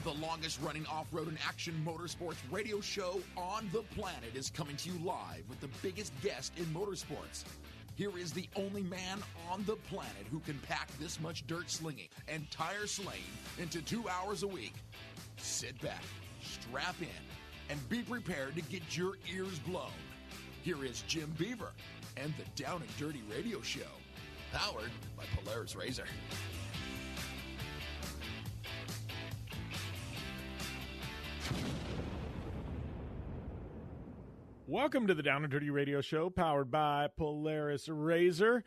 The longest-running off-road and action motorsports radio show on the planet is coming to you live with the biggest guest in motorsports. Here is the only man on the planet who can pack this much dirt slinging and tire slaying into 2 hours a week. Sit back, strap in, and be prepared to get your ears blown. Here is Jim Beaver and the Down and Dirty Radio Show, powered by Polaris Razor. Welcome to the Down and Dirty Radio Show, powered by Polaris Razor.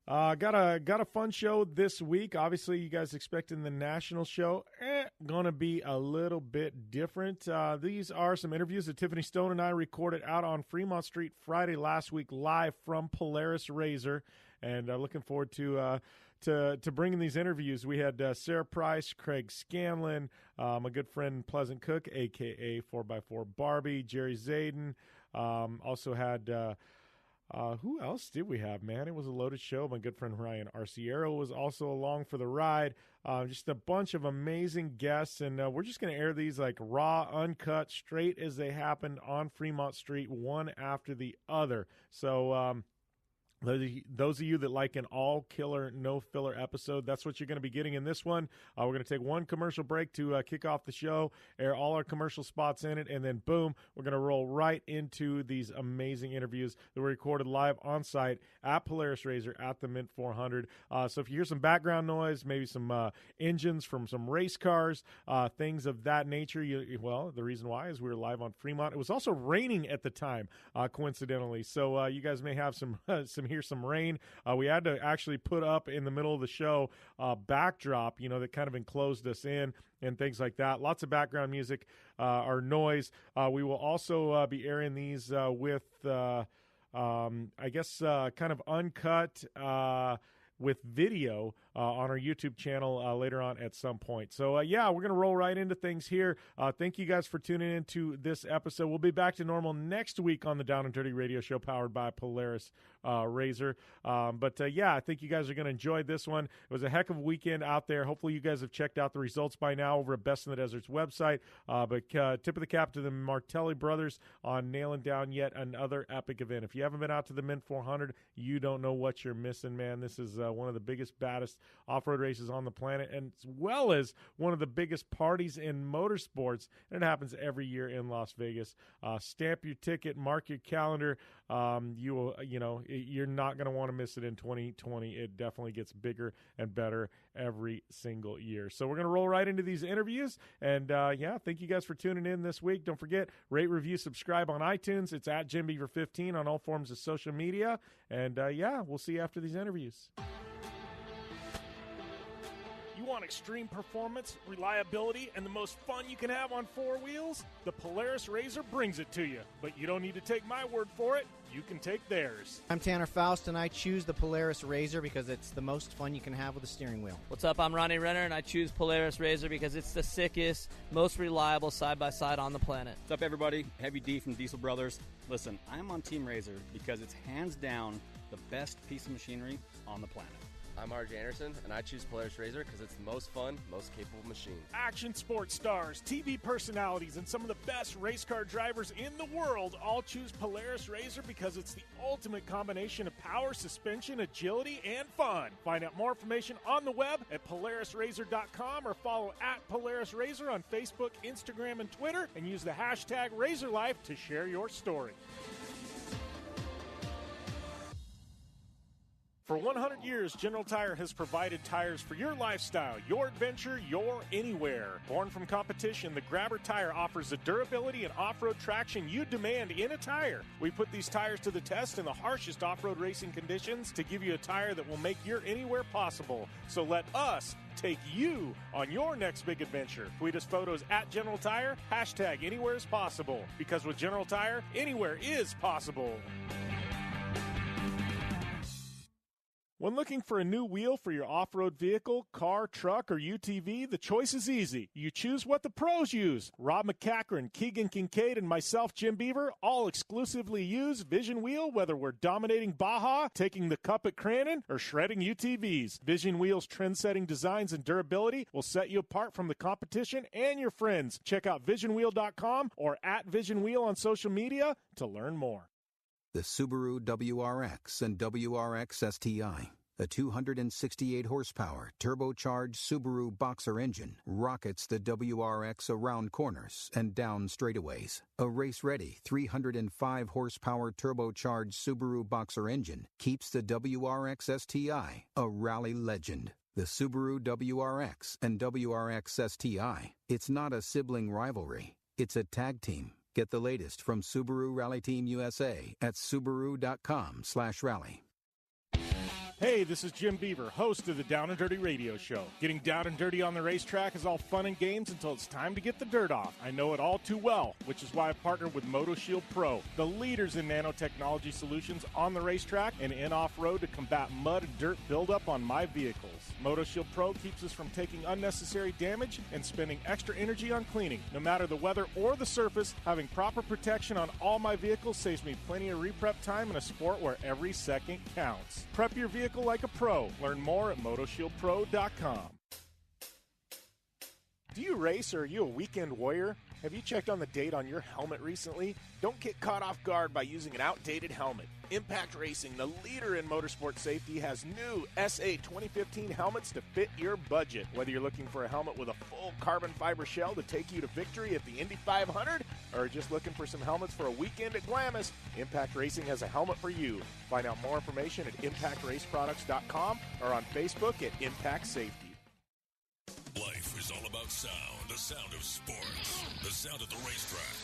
Got a fun show this week. Obviously, you guys expecting the national show. Gonna be a little bit different. These are some interviews that Tiffany Stone and I recorded out on Fremont Street Friday last week, live from Polaris Razor, and looking forward to bringing these interviews. We had Sara Price, Craig Scanlon, my good friend Pleasant Cook, a.k.a. 4x4 Barbie, Jerry Zaiden. Also had, who else did we have, man? It was a loaded show. My good friend Ryan Arciero was also along for the ride. Just a bunch of amazing guests, and we're just going to air these like raw, uncut, straight as they happened on Fremont Street, one after the other. So, those of you that like an all-killer, no-filler episode, that's what you're going to be getting in this one. We're going to take one commercial break to kick off the show, air all our commercial spots in it, and then, boom, we're going to roll right into these amazing interviews that were recorded live on-site at Polaris Razor at the Mint 400. So if you hear some background noise, maybe some engines from some race cars, things of that nature, well, the reason why is we were live on Fremont. It was also raining at the time, coincidentally, so you guys may have some rain. We had to actually put up in the middle of the show backdrop, that kind of enclosed us in and things like that. Lots of background music or noise. We will also be airing these with, I guess, kind of uncut with video on our YouTube channel later on at some point. So, we're going to roll right into things here. Thank you guys for tuning into this episode. We'll be back to normal next week on the Down and Dirty Radio Show, powered by Polaris Razor. But I think you guys are going to enjoy this one. It was a heck of a weekend out there. Hopefully you guys have checked out the results by now over at Best in the Desert's website. But tip of the cap to the Martelli brothers on nailing down yet another epic event. If you haven't been out to the Mint 400, you don't know what you're missing, man. This is one of the biggest, baddest off-road races on the planet, and as well as one of the biggest parties in motorsports, and it happens every year in Las Vegas. Stamp your ticket, mark your calendar. You're not going to want to miss it in 2020. It definitely gets bigger and better every single year. So we're going to roll right into these interviews, and thank you guys for tuning in this week. Don't forget, rate, review, subscribe on iTunes. It's at JimBeaver15 on all forms of social media, and we'll see you after these interviews. You want extreme performance, reliability, and the most fun you can have on four wheels? The Polaris Razor brings it to you. But you don't need to take my word for it. You can take theirs. I'm Tanner Faust, and I choose the Polaris Razor because it's the most fun you can have with a steering wheel. What's up? I'm Ronnie Renner, and I choose Polaris Razor because it's the sickest, most reliable side-by-side on the planet. What's up, everybody? Heavy D from Diesel Brothers. Listen, I'm on Team Razor because it's hands down the best piece of machinery on the planet. I'm RJ Anderson, and I choose Polaris Razor because it's the most fun, most capable machine. Action sports stars, TV personalities, and some of the best race car drivers in the world all choose Polaris Razor because it's the ultimate combination of power, suspension, agility, and fun. Find out more information on the web at PolarisRazor.com or follow at Polaris Razor on Facebook, Instagram, and Twitter, and use the hashtag RazorLife to share your story. For 100 years, General Tire has provided tires for your lifestyle, your adventure, your anywhere. Born from competition, the Grabber tire offers the durability and off-road traction you demand in a tire. We put these tires to the test in the harshest off-road racing conditions to give you a tire that will make your anywhere possible. So let us take you on your next big adventure. Tweet us photos at General Tire, hashtag anywhere is possible. Because with General Tire, anywhere is possible. When looking for a new wheel for your off-road vehicle, car, truck, or UTV, the choice is easy. You choose what the pros use. Rob McCachran, Keegan Kincaid, and myself, Jim Beaver, all exclusively use Vision Wheel, whether we're dominating Baja, taking the cup at Crandon, or shredding UTVs. Vision Wheel's trend-setting designs and durability will set you apart from the competition and your friends. Check out visionwheel.com or at Vision Wheel on social media to learn more. The Subaru WRX and WRX STI, a 268-horsepower turbocharged Subaru Boxer engine, rockets the WRX around corners and down straightaways. A race-ready 305-horsepower turbocharged Subaru Boxer engine keeps the WRX STI a rally legend. The Subaru WRX and WRX STI, it's not a sibling rivalry, it's a tag team. Get the latest from Subaru Rally Team USA at Subaru.com/rally. Hey, this is Jim Beaver, host of the Down and Dirty Radio Show. Getting down and dirty on the racetrack is all fun and games until it's time to get the dirt off. I know it all too well, which is why I partnered with MotoShield Pro, the leaders in nanotechnology solutions on the racetrack and in off-road to combat mud and dirt buildup on my vehicles. MotoShield Pro keeps us from taking unnecessary damage and spending extra energy on cleaning. No matter the weather or the surface, having proper protection on all my vehicles saves me plenty of reprep time in a sport where every second counts. Prep your vehicle like a pro. Learn more at MotoShieldPro.com. Do you race or are you a weekend warrior? Have you checked on the date on your helmet recently? Don't get caught off guard by using an outdated helmet. Impact Racing, the leader in motorsport safety, has new SA 2015 helmets to fit your budget. Whether you're looking for a helmet with a full carbon fiber shell to take you to victory at the Indy 500, or just looking for some helmets for a weekend at Glamis, Impact Racing has a helmet for you. Find out more information at ImpactRaceProducts.com or on Facebook at Impact Safety. Life is all about sound, the sound of sports, the sound at the racetrack,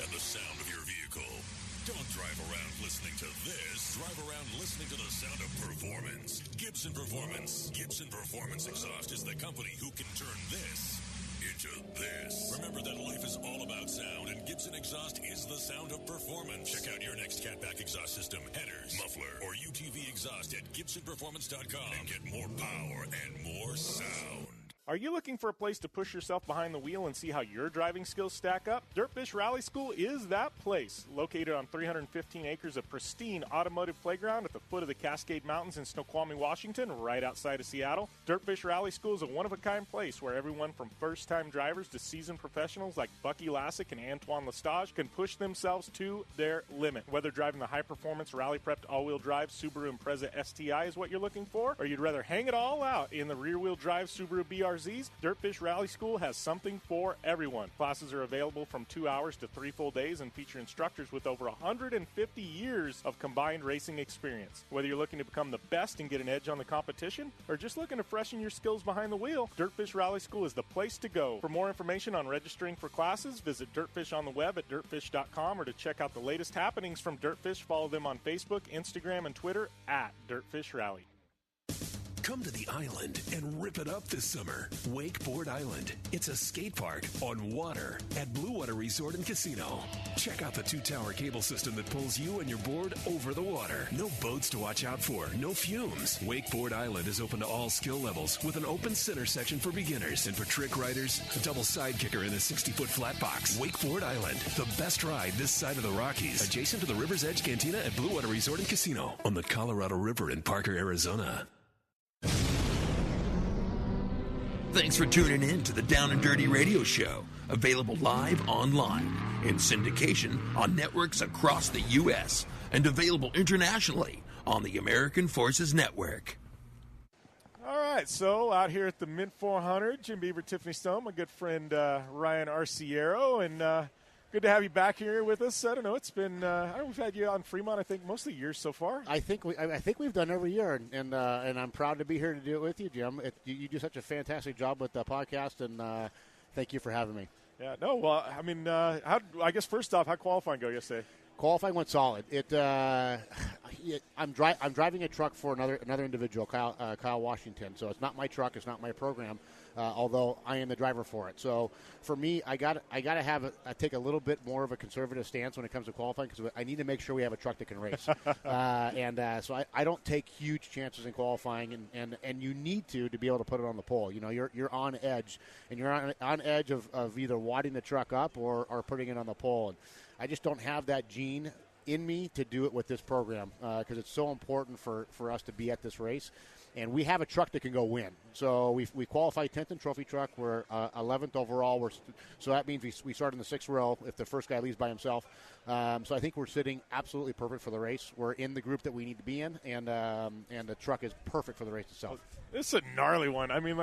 and the sound of your vehicle. Don't drive around listening to this. Drive around listening to the sound of performance. Gibson Performance. Gibson Performance Exhaust is the company who can turn this into this. Remember that life is all about sound, and Gibson Exhaust is the sound of performance. Check out your next catback exhaust system, headers, muffler, or UTV exhaust at GibsonPerformance.com and get more power and more sound. Are you looking for a place to push yourself behind the wheel and see how your driving skills stack up? Dirtfish Rally School is that place. Located on 315 acres of pristine automotive playground at the foot of the Cascade Mountains in Snoqualmie, Washington, right outside of Seattle. Dirtfish Rally School is a one-of-a-kind place where everyone from first-time drivers to seasoned professionals like Bucky Lassick and Antoine Lestage can push themselves to their limit. Whether driving the high-performance rally-prepped all-wheel drive Subaru Impreza STI is what you're looking for, or you'd rather hang it all out in the rear-wheel drive Subaru BRZs, Dirtfish Rally School has something for everyone. Classes are available from 2 hours to 3 full days and feature instructors with over 150 years of combined racing experience. Whether you're looking to become the best and get an edge on the competition, or just looking to freshen your skills behind the wheel, Dirtfish Rally School is the place to go. For more information on registering for classes, visit Dirtfish on the web at dirtfish.com, or to check out the latest happenings from Dirtfish, follow them on Facebook, Instagram, and Twitter at Dirtfish Rally. Come to the island and rip it up this summer. Wakeboard Island. It's a skate park on water at Blue Water Resort and Casino. Check out the 2-tower cable system that pulls you and your board over the water. No boats to watch out for, no fumes. Wakeboard Island is open to all skill levels with an open center section for beginners. And for trick riders, a double side kicker in a 60-foot flat box. Wakeboard Island, the best ride this side of the Rockies. Adjacent to the River's Edge Cantina at Blue Water Resort and Casino on the Colorado River in Parker, Arizona. Thanks for tuning in to the Down and Dirty Radio Show, available live online in syndication on networks across the U.S. and available internationally on the American Forces Network. All right, so out here at the Mint 400, Jim Beaver, Tiffany Stone, my good friend Ryan Arciero, and good to have you back here with us. I don't know, it's been we've had you on Fremont, I think, most of the years so far. I think we've done every year, and I'm proud to be here to do it with you, Jim. You do such a fantastic job with the podcast, and thank you for having me. Yeah, no, well, I mean, I guess first off, how'd qualifying go yesterday? Qualifying went solid. I'm driving a truck for another individual, Kyle Washington. So it's not my truck. It's not my program. Although I am the driver for it. So for me, I got to take a little bit more of a conservative stance when it comes to qualifying because I need to make sure we have a truck that can race. So I don't take huge chances in qualifying, and you need to be able to put it on the pole. You're on edge, and you're on edge of either wadding the truck up or putting it on the pole. And I just don't have that gene in me to do it with this program because it's so important for us to be at this race. And we have a truck that can go win. So we qualified 10th in trophy truck. We're 11th overall. So that means we start in the 6th row if the first guy leaves by himself. So I think we're sitting absolutely perfect for the race. We're in the group that we need to be in, and the truck is perfect for the race itself. This is a gnarly one. I mean,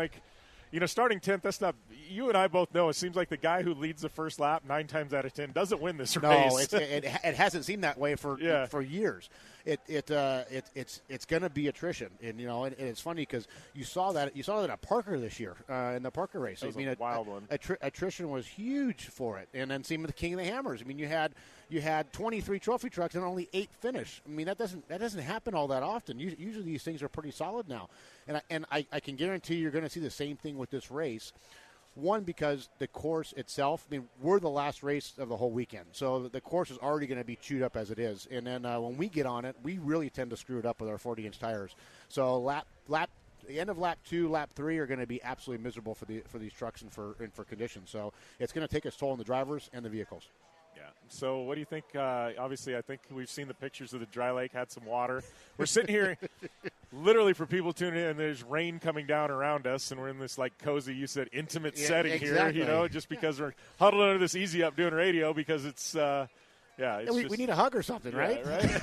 starting 10th, that's not – you and I both know it seems like the guy who leads the first lap 9 times out of 10 doesn't win this race. No, it hasn't seemed that way for years. It's going to be attrition, and it's funny because you saw that at Parker this year in the Parker race. That was a wild one. Attrition was huge for it, and then same with the King of the Hammers. I mean, you had 23 trophy trucks and only 8 finish. I mean, that doesn't happen all that often. Usually these things are pretty solid now, and I can guarantee you're going to see the same thing with this race. One, because the course itself, I mean, we're the last race of the whole weekend. So the course is already going to be chewed up as it is. And then when we get on it, we really tend to screw it up with our 40-inch tires. So the end of lap 2, lap 3 are going to be absolutely miserable for these trucks and for conditions. So it's going to take its toll on the drivers and the vehicles. Yeah. So what do you think? Obviously, I think we've seen the pictures of the dry lake, had some water. We're sitting here literally for people tuning in, there's rain coming down around us, and we're in this, cozy, you said, intimate setting exactly. here, just because we're huddled under this Easy Up doing radio because it's we need a hug or something, right? Right.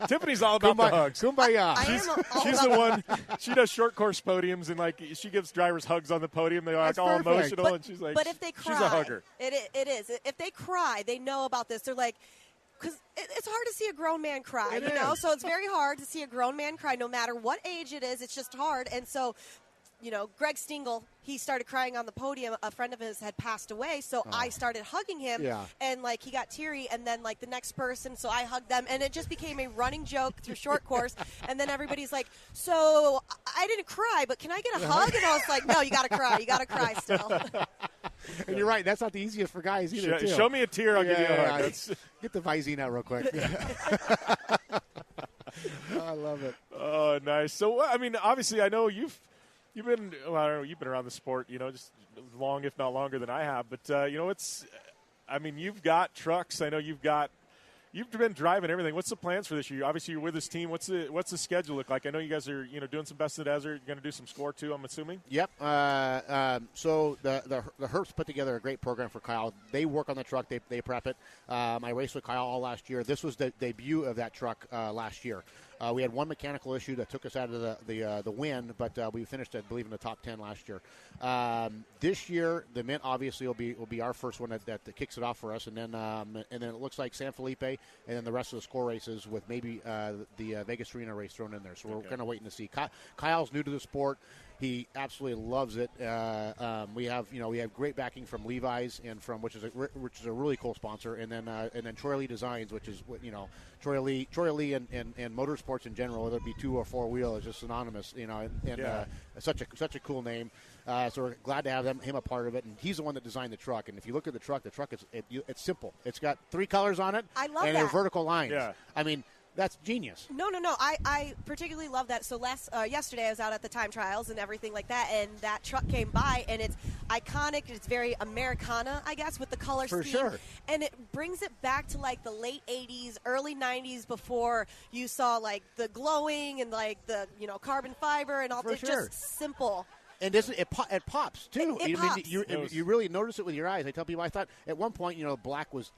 Tiffany's all about the hugs. Kumbaya. She's the one. She does short course podiums and she gives drivers hugs on the podium. They're all perfect. emotional, and she's like, but if they cry, she's a hugger. It is. If they cry, they know about this. They're like, because it's hard to see a grown man cry, So it's very hard to see a grown man cry, no matter what age it is. It's just hard, and so. Greg Stingle, he started crying on the podium. A friend of his had passed away, so I started hugging him, and, he got teary, and then, the next person, so I hugged them, and it just became a running joke through short course, and then everybody's like, so I didn't cry, but can I get a hug? And I was like, no, you got to cry. You got to cry still. And you're right. That's not the easiest for guys either, too. Show me a tear, I'll give you a hug. Get the Visine out real quick. I love it. Oh, nice. So, I mean, obviously, I know you've been around the sport, just long, if not longer than I have. But, you've got trucks. I know you've been driving everything. What's the plans for this year? Obviously, you're with this team. What's the schedule look like? I know you guys are, doing some Best of the Desert. You're going to do some score, too, I'm assuming? Yep. So the Herps put together a great program for Kyle. They work on the truck. They prep it. I raced with Kyle all last year. This was the debut of that truck last year. We had one mechanical issue that took us out of the win, but we finished, I believe, in the top 10 last year. This year, the Mint obviously will be our first one that kicks it off for us, and then it looks like San Felipe, and then the rest of the score races with maybe the Vegas Arena race thrown in there. So we're kind of waiting to see. Kyle's new to the sport. He absolutely loves it. We have great backing from Levi's and from which is a really cool sponsor, and then Troy Lee Designs, which is Troy Lee and motorsports in general, whether it be 2 or 4 wheel, is just synonymous. Such a cool name. So we're glad to have him a part of it, and he's the one that designed the truck. And if you look at the truck is it's simple. It's got 3 colors on it. I love and that. they're vertical lines. Yeah. I mean. That's genius. No. I particularly love that. So yesterday I was out at the time trials and everything like that, and that truck came by, and it's iconic. It's very Americana, I guess, with the color scheme. For sure. And it brings it back to the late 80s, early 90s, before you saw the glowing and the carbon fiber and all. It's just simple. And it pops too. It pops. You really notice it with your eyes. I tell people, I thought at one point, black was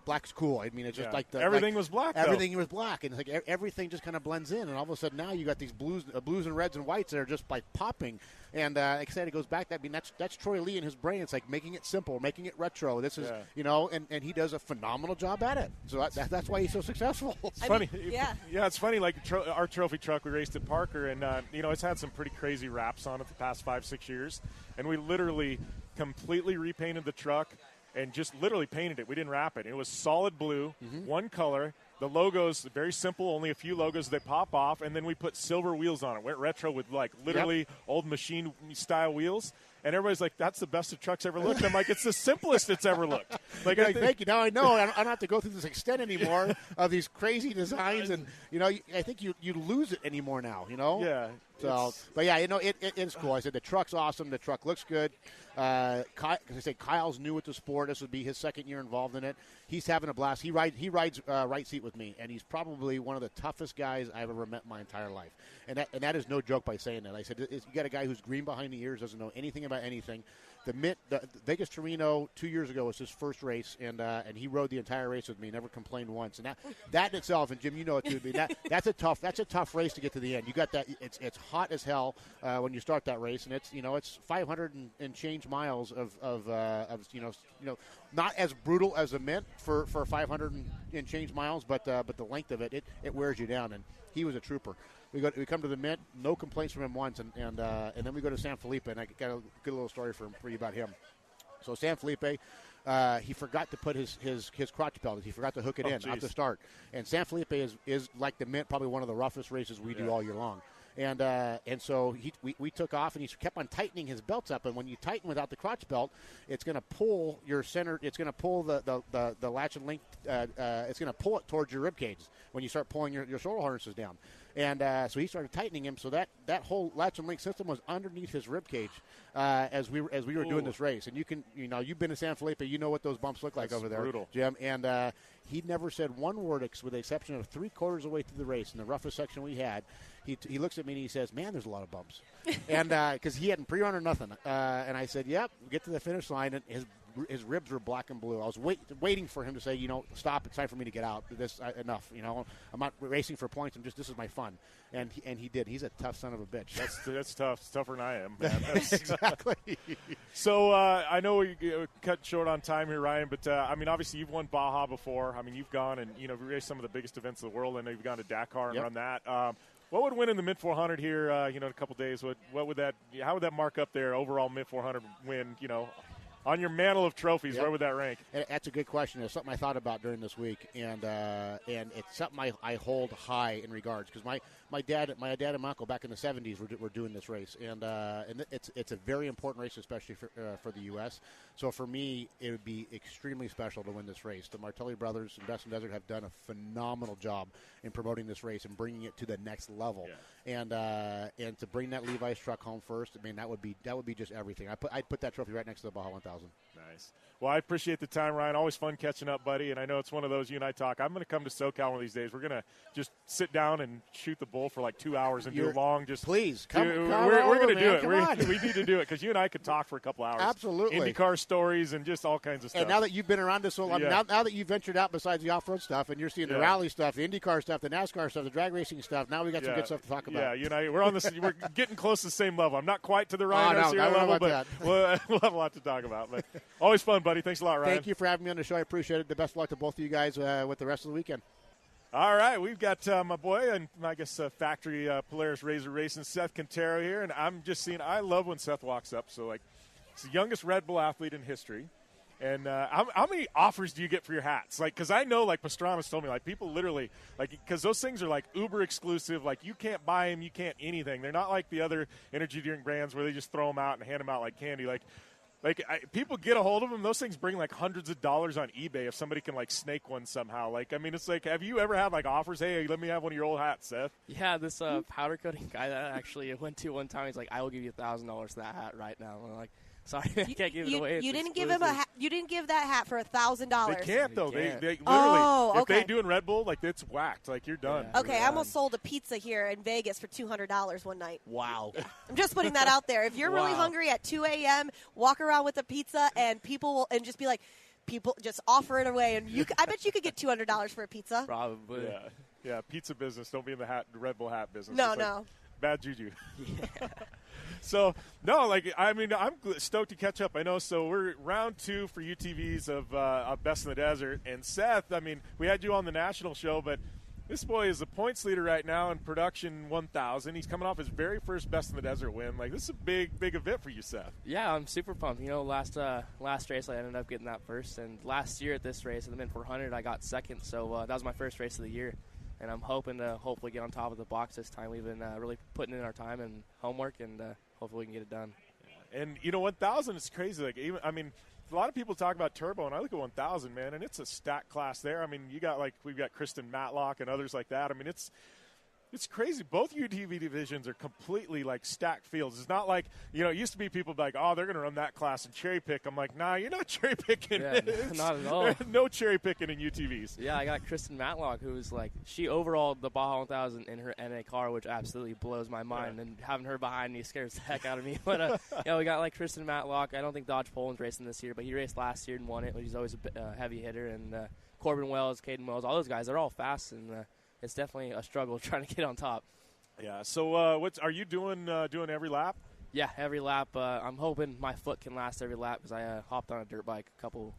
black's cool. I mean, it's just everything was black. Everything was black, and it's everything just kind of blends in. And all of a sudden, now you got these blues and reds and whites that are just popping. And like I said, it goes back. That's Troy Lee in his brain. It's making it simple, making it retro. This is and he does a phenomenal job at it. So that's why he's so successful. It's funny. It's funny. Our trophy truck we raced at Parker, and it's had some pretty crazy wraps on it the past 5-6 years, and we literally completely repainted the truck. and just literally painted it. We didn't wrap it. It was solid blue, one color. The logos, very simple, only a few logos that pop off, and then we put silver wheels on it. Went retro with, like, literally old machine-style wheels. And everybody's like, that's the best the truck's ever looked. I'm like, it's the simplest it's ever looked. Like, thank you. Now I know I don't have to go through this extent anymore of these crazy designs. And, I think you lose it anymore now, Yeah. So, but yeah, it's cool. I said the truck's awesome. The truck looks good. Kyle's new with the sport. This would be his second year involved in it. He's having a blast. He rides right seat with me, and he's probably one of the toughest guys I've ever met in my entire life. And that is no joke by saying that. I said, you got a guy who's green behind the ears, doesn't know anything about anything. The Vegas Torino 2 years ago was his first race, and he rode the entire race with me. Never complained once. And that in itself, and Jim, you know it too. That's a tough race to get to the end. You got that. It's hot as hell when you start that race, and it's 500 and change miles of not as brutal as a Mint for 500 and change miles, but the length of it wears you down. And he was a trooper. We come to the Mint, no complaints from him once, and then we go to San Felipe, and I got a good little story for you about him. So San Felipe, he forgot to put his crotch belt. He forgot to hook it in at the start. And San Felipe is like the Mint, probably one of the roughest races we do all year long. And so we took off, and he kept on tightening his belts up. And when you tighten without the crotch belt, it's going to pull your center. It's going to pull the latch and link. It's going to pull it towards your rib cage when you start pulling your shoulder harnesses down. And so he started tightening him, so that whole latch and link system was underneath his rib cage as we were doing this race. And you've been to San Felipe, you know what those bumps look like over there, brutal. Jim. And he never said one word, with the exception of 3/4 of the way through the race in the roughest section we had. He looks at me and he says, "Man, there's a lot of bumps," and because he hadn't pre-run or nothing. And I said, "Yep." We get to the finish line, and his ribs were black and blue. I was waiting for him to say, stop. It's time for me to get out. This enough. I'm not racing for points. This is my fun. And he did. He's a tough son of a bitch. That's tough. It's tougher than I am, man. Exactly. So I know we cut short on time here, Ryan, but obviously you've won Baja before. You've gone and raced some of the biggest events in the world. I know you've gone to Dakar and run that. What would win in the Mid 400 here? In a couple days. What would that? How would that mark up their overall Mid 400 win? On your mantle of trophies, where would that rank? That's a good question. It's something I thought about during this week, and it's something I hold high in regards because my dad and my uncle back in the 70s were doing this race, and it's a very important race, especially for the U.S. So for me, it would be extremely special to win this race. The Martelli brothers and Best in Desert have done a phenomenal job in promoting this race and bringing it to the next level. Yeah. And to bring that Levi's truck home first, that would be just everything. I'd put that trophy right next to the Baja 1000. Nice. Well, I appreciate the time, Ryan. Always fun catching up, buddy. And I know it's one of those you and I talk. I'm going to come to SoCal one of these days. We're going to just sit down and shoot the bull for like 2 hours and do a long. Please come. We're going to do it. We need to do it because you and I could talk for a couple hours. Absolutely. IndyCar stories and just all kinds of stuff. And now that you've been around this so long, now that you've ventured out besides the off-road stuff, and you're seeing the rally stuff, the IndyCar stuff, the NASCAR stuff, the drag racing stuff. Now we got some good stuff to talk about. Yeah, you and I, we're on this. We're getting close to the same level. I'm not quite to the Ryan Arciero level, but we'll have a lot to talk about. But always fun, buddy. Thanks a lot, Ryan. Thank you for having me on the show. I appreciate it. The best of luck to both of you guys with the rest of the weekend. All right, we've got my boy and I guess factory Polaris Razor Racing, Seth Quintero here, and I'm just seeing. I love when Seth walks up. So he's the youngest Red Bull athlete in history. And how many offers do you get for your hats? Because I know, Pastrana's told me, people literally, because those things are, uber exclusive. You can't buy them, you can't anything. They're not like the other energy drink brands where they just throw them out and hand them out like candy. People get a hold of them. Those things bring, hundreds of dollars on eBay if somebody can, snake one somehow. It's have you ever had, offers? Hey, let me have one of your old hats, Seth? Yeah, this powder coating guy that I actually went to one time, he's like, I will give you $1,000 for that hat right now. And I'm like, sorry, I can't give it away. You didn't give him you didn't give that hat for $1,000. They can't though. They literally. If they do in Red Bull, it's whacked. You're done. Yeah. Okay, I almost sold a pizza here in Vegas for $200 one night. Wow. Yeah. I'm just putting that out there. If you're really hungry at 2 a.m., walk around with a pizza, and people will just be like, people just offer it away, and I bet you could get $200 for a pizza. Probably. Yeah. Pizza business. Don't be in the Red Bull hat business. No. Bad juju. Yeah. So, no, I'm stoked to catch up. I know, so we're round 2 for UTVs of Best in the Desert. And Seth, we had you on the national show, but This boy is the points leader right now in production 1,000. He's coming off his very first Best in the Desert win. Like, this is a big event for you, Seth. Yeah, I'm super pumped. You know, last race I ended up getting that first, and last year at this race, at the Mint 400, I got second. So that was my first race of the year, and I'm hoping to hopefully get on top of the box this time. We've been really putting in our time and homework, and hopefully we can get it done. And, you know, 1,000 is crazy. Like, even, I mean, a lot of people talk about turbo, and I look at 1,000, man, and it's a stacked class there. I mean, we've got Kristen Matlock and others like that. I mean, it's crazy. Both UTV divisions are completely, like, stacked fields. It's not like, you know, it used to be people like, oh, they're going to run that class and cherry pick. I'm like, nah, you're not cherry picking. Yeah, not at all. No cherry picking in UTVs. Yeah, I got Kristen Matlock, who's like, she overalled the Baja 1000 in her NA car, which absolutely blows my mind. And having her behind me scares the heck out of me. But, yeah, we got, like, Kristen Matlock. I don't think Dodge Poland's racing this year, but he raced last year and won it. He's always a heavy hitter. And Corbin Wells, Caden Wells, all those guys, they're all fast. And it's definitely a struggle trying to get on top. Yeah. So, what are you doing? Doing every lap? Yeah, every lap. I'm hoping my foot can last every lap because I hopped on a dirt bike a couple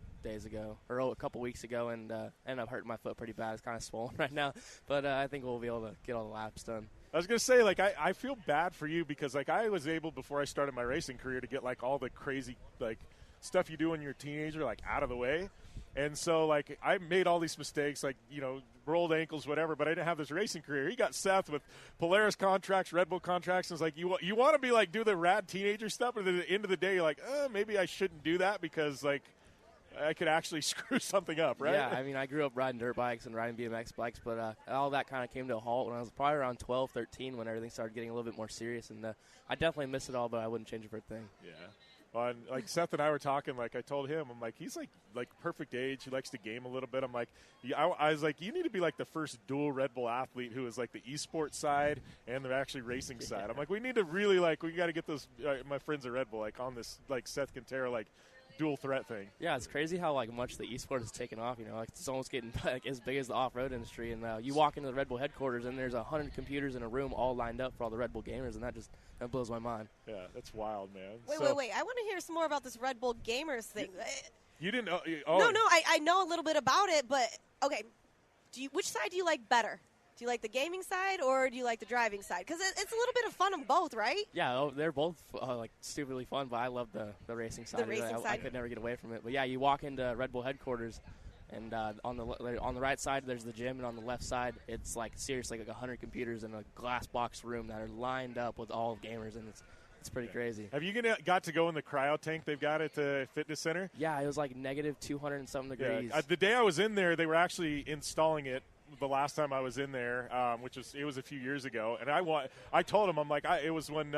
weeks ago, and ended up hurting my foot pretty bad. It's kind of swollen right now, but I think we'll be able to get all the laps done. I was gonna say, like, I feel bad for you because, like, I was able before I started my racing career to get, like, all the crazy, like, stuff you do when you're a teenager, like, out of the way. And so, like, I made all these mistakes, like, you know, rolled ankles, whatever, but I didn't have this racing career. You got Seth with Polaris contracts, Red Bull contracts, and it's like, you want to be, like, do the rad teenager stuff, but at the end of the day, you're like, maybe I shouldn't do that because, like, I could actually screw something up, right? Yeah, I mean, I grew up riding dirt bikes and riding BMX bikes, but all that kind of came to a halt when I was probably around 12, 13 when everything started getting a little bit more serious, and I definitely miss it all, but I wouldn't change it for a thing. Yeah. Well, and, like, Seth and I were talking, like, I told him, I'm like, he's, like perfect age. He likes to game a little bit. I'm like, I was like, you need to be, like, the first dual Red Bull athlete who is, like, the esports side and the actually racing side. I'm like, we need to really, like, we got to get those, my friends at Red Bull, like, on this, like, Seth Quintero, like, dual threat thing. Yeah, it's crazy how, like, much the esports has taken off. You know, like, it's almost getting, like, as big as the off-road industry. And you walk into the Red Bull headquarters, and there's 100 computers in a room all lined up for all the Red Bull gamers, and that blows my mind. Yeah, that's wild, man. Wait. I want to hear some more about this Red Bull gamers thing. You didn't know? No, I know a little bit about it, but okay. Which side do you like better? Do you like the gaming side or do you like the driving side? Because it's a little bit of fun on both, right? Yeah, they're both like stupidly fun, but I love the racing side. The racing side. I could never get away from it. But yeah, you walk into Red Bull headquarters, and on the right side there's the gym, and on the left side it's like seriously like 100 computers in a glass box room that are lined up with all gamers, and it's pretty crazy. Have you got to go in the cryo tank they've got at the fitness center? Yeah, it was like negative 200 and something degrees. Yeah. The day I was in there, they were actually installing it. The last time I was in there, it was a few years ago, and I told him, I'm like, it was when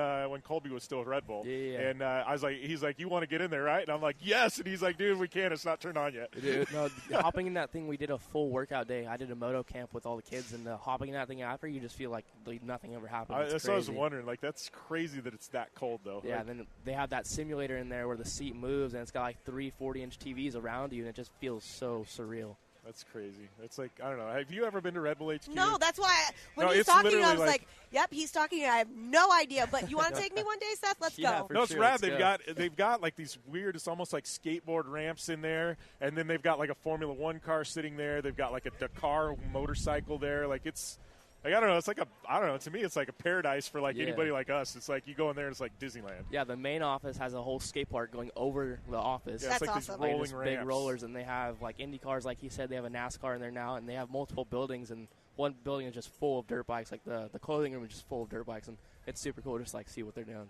Colby was still at Red Bull, and I was like, he's like, you want to get in there, right? And I'm like, yes, and he's like, dude, we can't, it's not turned on yet. Dude, no, hopping in that thing, we did a full workout day. I did a moto camp with all the kids, and hopping in that thing after, you just feel like nothing ever happened. That's what I was wondering. Like, that's crazy that it's that cold, though. Yeah, like, then they have that simulator in there where the seat moves, and it's got like 3 40-inch TVs around you, and it just feels so surreal. That's crazy. It's like, I don't know. Have you ever been to Red Bull HQ? No, that's why when he's talking, I was like, yep, he's talking. I have no idea. But you want to take me one day, Seth? Let's go. No, it's rad. They've got like these weird, it's almost like skateboard ramps in there. And then they've got like a Formula One car sitting there. They've got like a Dakar motorcycle there. Like it's, like, I don't know. It's like to me, it's like a paradise for like anybody like us. It's like you go in there and it's like Disneyland. Yeah, the main office has a whole skate park going over the office. Yeah, it's like awesome. These rolling ramps. Big rollers, and they have like Indy cars, like he said. They have a NASCAR in there now, and they have multiple buildings, and one building is just full of dirt bikes. Like the clothing room is just full of dirt bikes, and it's super cool just like see what they're doing.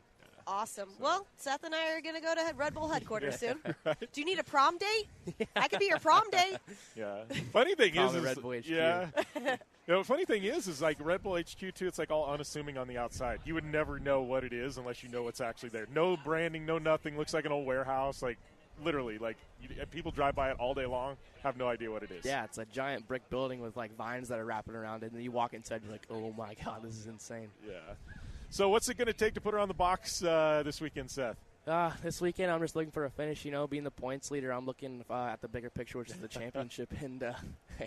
Awesome. Well, Seth and I are going to go to Red Bull headquarters soon. Right. Do you need a prom date? I could be your prom date. Yeah. Funny thing is Red Bull HQ. Yeah. The funny thing is like Red Bull HQ too. It's like all unassuming on the outside. You would never know what it is unless you know what's actually there. No branding, no nothing. Looks like an old warehouse. Like literally, like people drive by it all day long, have no idea what it is. Yeah, it's a giant brick building with like vines that are wrapping around it, and then you walk inside, you're like, oh my god, this is insane. Yeah. So what's it going to take to put her on the box this weekend, Seth? This weekend, I'm just looking for a finish. You know, being the points leader, I'm looking at the bigger picture, which is the championship. And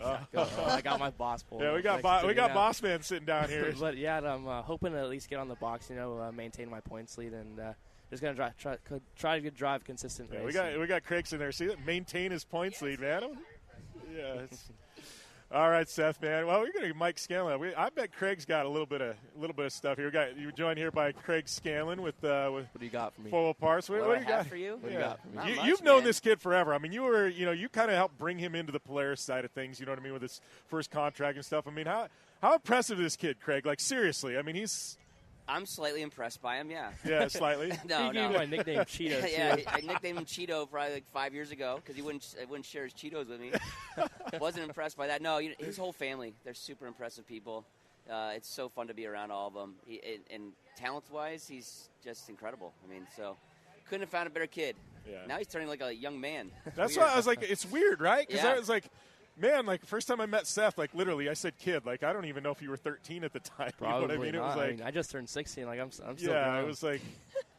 I got my boss pulled. Yeah, we got boss man sitting down here. But yeah, I'm hoping to at least get on the box. You know, maintain my points lead, and just gonna try to drive consistent. Yeah, we got Craig's in there. See that? Maintain his points lead, man. Yeah. All right, Seth, man. Well, we're going to Mike Scanlon. I bet Craig's got a little bit of stuff here. You're joined here by Craig Scanlon with what do you got for me? Full Parts. What do you got for you? What do you got for me? You've known this kid forever. I mean, you kind of helped bring him into the Polaris side of things. You know what I mean, with his first contract and stuff. I mean, how impressive is this kid, Craig? Like, seriously. I mean, I'm slightly impressed by him, yeah. Yeah, slightly. No. My nickname Cheeto. Yeah, I nicknamed him Cheeto probably like 5 years ago because he wouldn't share his Cheetos with me. Wasn't impressed by that. No, his whole family, they're super impressive people. It's so fun to be around all of them. And talent-wise, he's just incredible. I mean, so couldn't have found a better kid. Yeah. Now he's turning like a young man. That's why I was like, it's weird, right? Because Yeah. I was like, man, like, first time I met Seth, like, literally, I said kid. Like, I don't even know if you were 13 at the time. Probably you know what I mean? not. It was like, I just turned 16. Like, I'm still yeah, grown. it was like.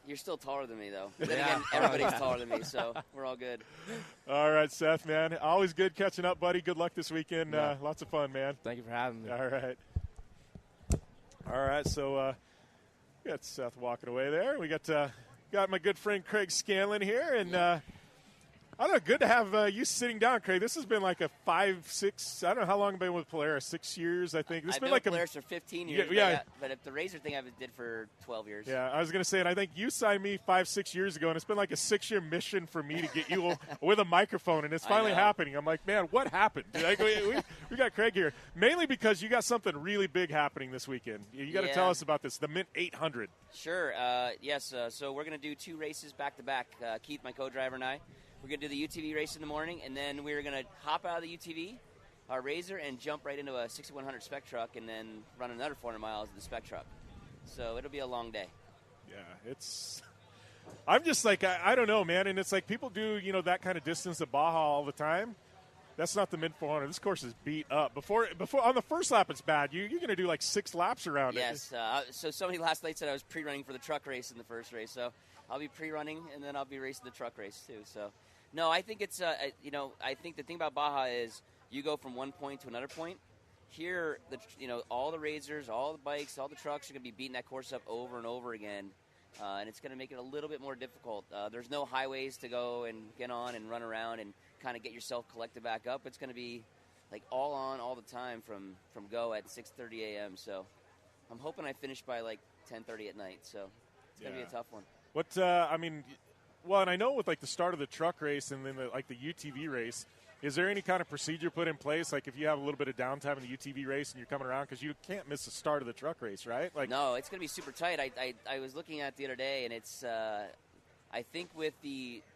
You're still taller than me, though. Then again, everybody's taller than me, so we're all good. All right, Seth, man. Always good catching up, buddy. Good luck this weekend. Yeah. Lots of fun, man. Thank you for having me. All right, so we got Seth walking away there. We got my good friend Craig Scanlon here, and I don't know, good to have you sitting down, Craig. This has been like a 5, 6, I don't know how long I've been with Polaris, 6 years, I think. This I've been been like with Polaris for 15 years, but if the Razor thing I did for 12 years. Yeah, I was going to say, and I think you signed me 5, 6 years ago, and it's been like a 6-year mission for me to get you with a microphone, and it's finally happening. I'm like, man, what happened? Like, we got Craig here, mainly because you got something really big happening this weekend. You got to tell us about this, the Mint 800. Sure, yes. So we're going to do 2 races back-to-back, Keith, my co-driver, and I. We're going to do the UTV race in the morning, and then we're going to hop out of the UTV, our Razor, and jump right into a 6100 spec truck, and then run another 400 miles in the spec truck. So it'll be a long day. Yeah, I'm just like, I don't know, man. And it's like people do, that kind of distance at Baja all the time. That's not the Mint 400. This course is beat up. Before on the first lap, it's bad. You're going to do like 6 laps around it. Yes. So somebody last night said I was pre-running for the truck race in the first race. So I'll be pre-running, and then I'll be racing the truck race too. So. No, I think it's, I think the thing about Baja is you go from one point to another point. Here, all the Razors, all the bikes, all the trucks are going to be beating that course up over and over again, and it's going to make it a little bit more difficult. There's no highways to go and get on and run around and kind of get yourself collected back up. It's going to be like all on all the time from go at 6:30 a.m. So I'm hoping I finish by like 10:30 at night. So it's going to be a tough one. Well, and I know with like the start of the truck race and then the UTV race, is there any kind of procedure put in place? Like if you have a little bit of downtime in the UTV race and you're coming around, because you can't miss the start of the truck race, right? Like no, it's going to be super tight. I was looking at it the other day, and it's I think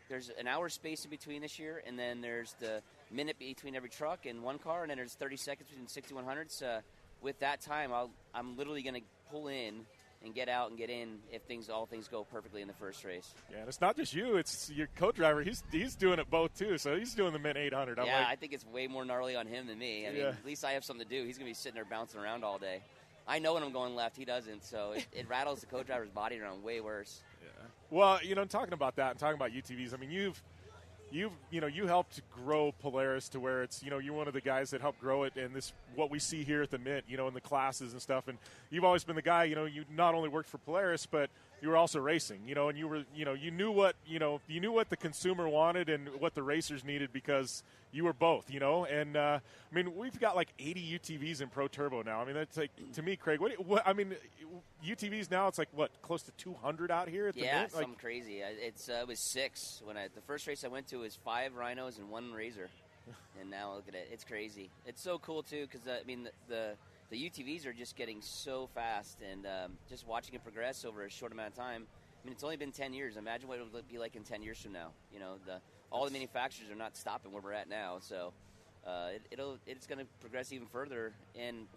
there's an hour space in between this year, and then there's the minute between every truck and one car, and then there's 30 seconds between 6100s. With that time, I'm literally going to pull in and get out and get in if all things go perfectly in the first race. Yeah, and it's not just you; it's your co-driver. He's doing it both too. So he's doing the Mint 800. I think it's way more gnarly on him than me. I mean, at least I have something to do. He's gonna be sitting there bouncing around all day. I know when I'm going left, he doesn't. So it rattles the co-driver's body around way worse. Yeah. Well, talking about that and talking about UTVs, I mean, you helped grow Polaris to where it's, you're one of the guys that helped grow it, and this what we see here at the Mint, in the classes and stuff. And you've always been the guy, you not only worked for Polaris, but you were also racing, and you were, you knew what the consumer wanted and what the racers needed because you were both, And I mean, we've got like 80 UTVs in Pro Turbo now. I mean, that's like, to me, Craig. I mean, UTVs now, it's like what, close to 200 out here at the Mint? Yeah, something crazy. It was 6 when the first race I went to was 5 Rhinos and 1 Razor, and now look at it. It's crazy. It's so cool too because I mean the UTVs are just getting so fast, and just watching it progress over a short amount of time. I mean, it's only been 10 years. Imagine what it would be like in 10 years from now. All the manufacturers are not stopping where we're at now, so it's going to progress even further, and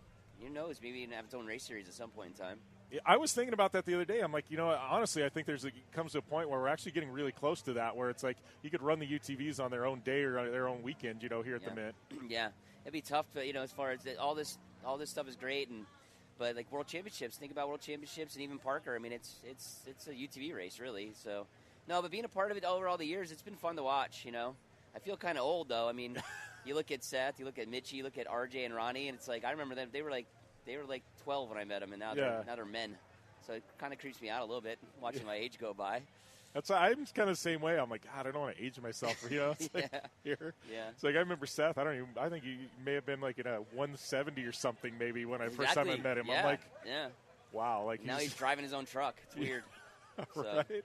who knows, maybe even have its own race series at some point in time. Yeah, I was thinking about that the other day. I'm like, honestly, I think it comes to a point where we're actually getting really close to that, where it's like you could run the UTVs on their own day or on their own weekend, here at the Mint. Yeah, it'd be tough, but as far as all this stuff is great, but like World Championships, think about World Championships and even Parker. I mean, it's a UTV race, really. So, no, but being a part of it over all the years, it's been fun to watch. I feel kind of old though. I mean, you look at Seth, you look at Mitchie, you look at RJ and Ronnie, and it's like I remember them. They were like 12 when I met them, and now they're men. So it kind of creeps me out a little bit watching my age go by. I'm kind of the same way. I'm like, God, I don't want to age myself. It's like here. Yeah. It's like I remember Seth. I think he may have been like in a 170 or something maybe when I first time I met him. Yeah. I'm like, wow. Like now he's driving his own truck. It's weird. Right.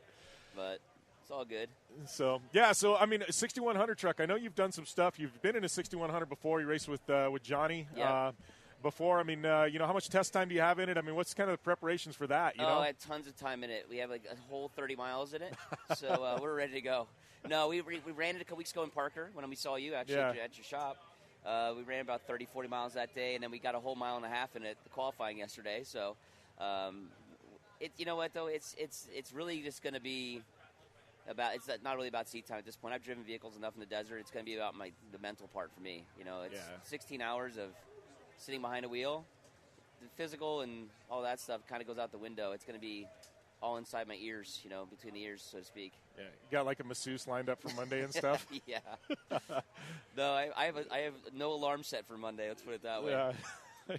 But it's all good. So a 6100 truck. I know you've done some stuff. You've been in a 6100 before. You raced with Johnny. Yeah. Before, how much test time do you have in it? What's kind of the preparations for that? I had tons of time in it. We have like a whole 30 miles in it, so we're ready to go. No, we ran it a couple weeks ago in Parker when we saw you actually at your shop. We ran about 30, 40 miles that day, and then we got a whole mile and a half in it, the qualifying yesterday. So, you know what though? It's really just going to be about. It's not really about seat time at this point. I've driven vehicles enough in the desert. It's going to be about the mental part for me. It's 16 hours of sitting behind a wheel. The physical and all that stuff kind of goes out the window. It's going to be all inside my ears, between the ears, so to speak. Yeah, you got like a masseuse lined up for Monday and stuff? Yeah. No, I have no alarm set for Monday, let's put it that way. Yeah.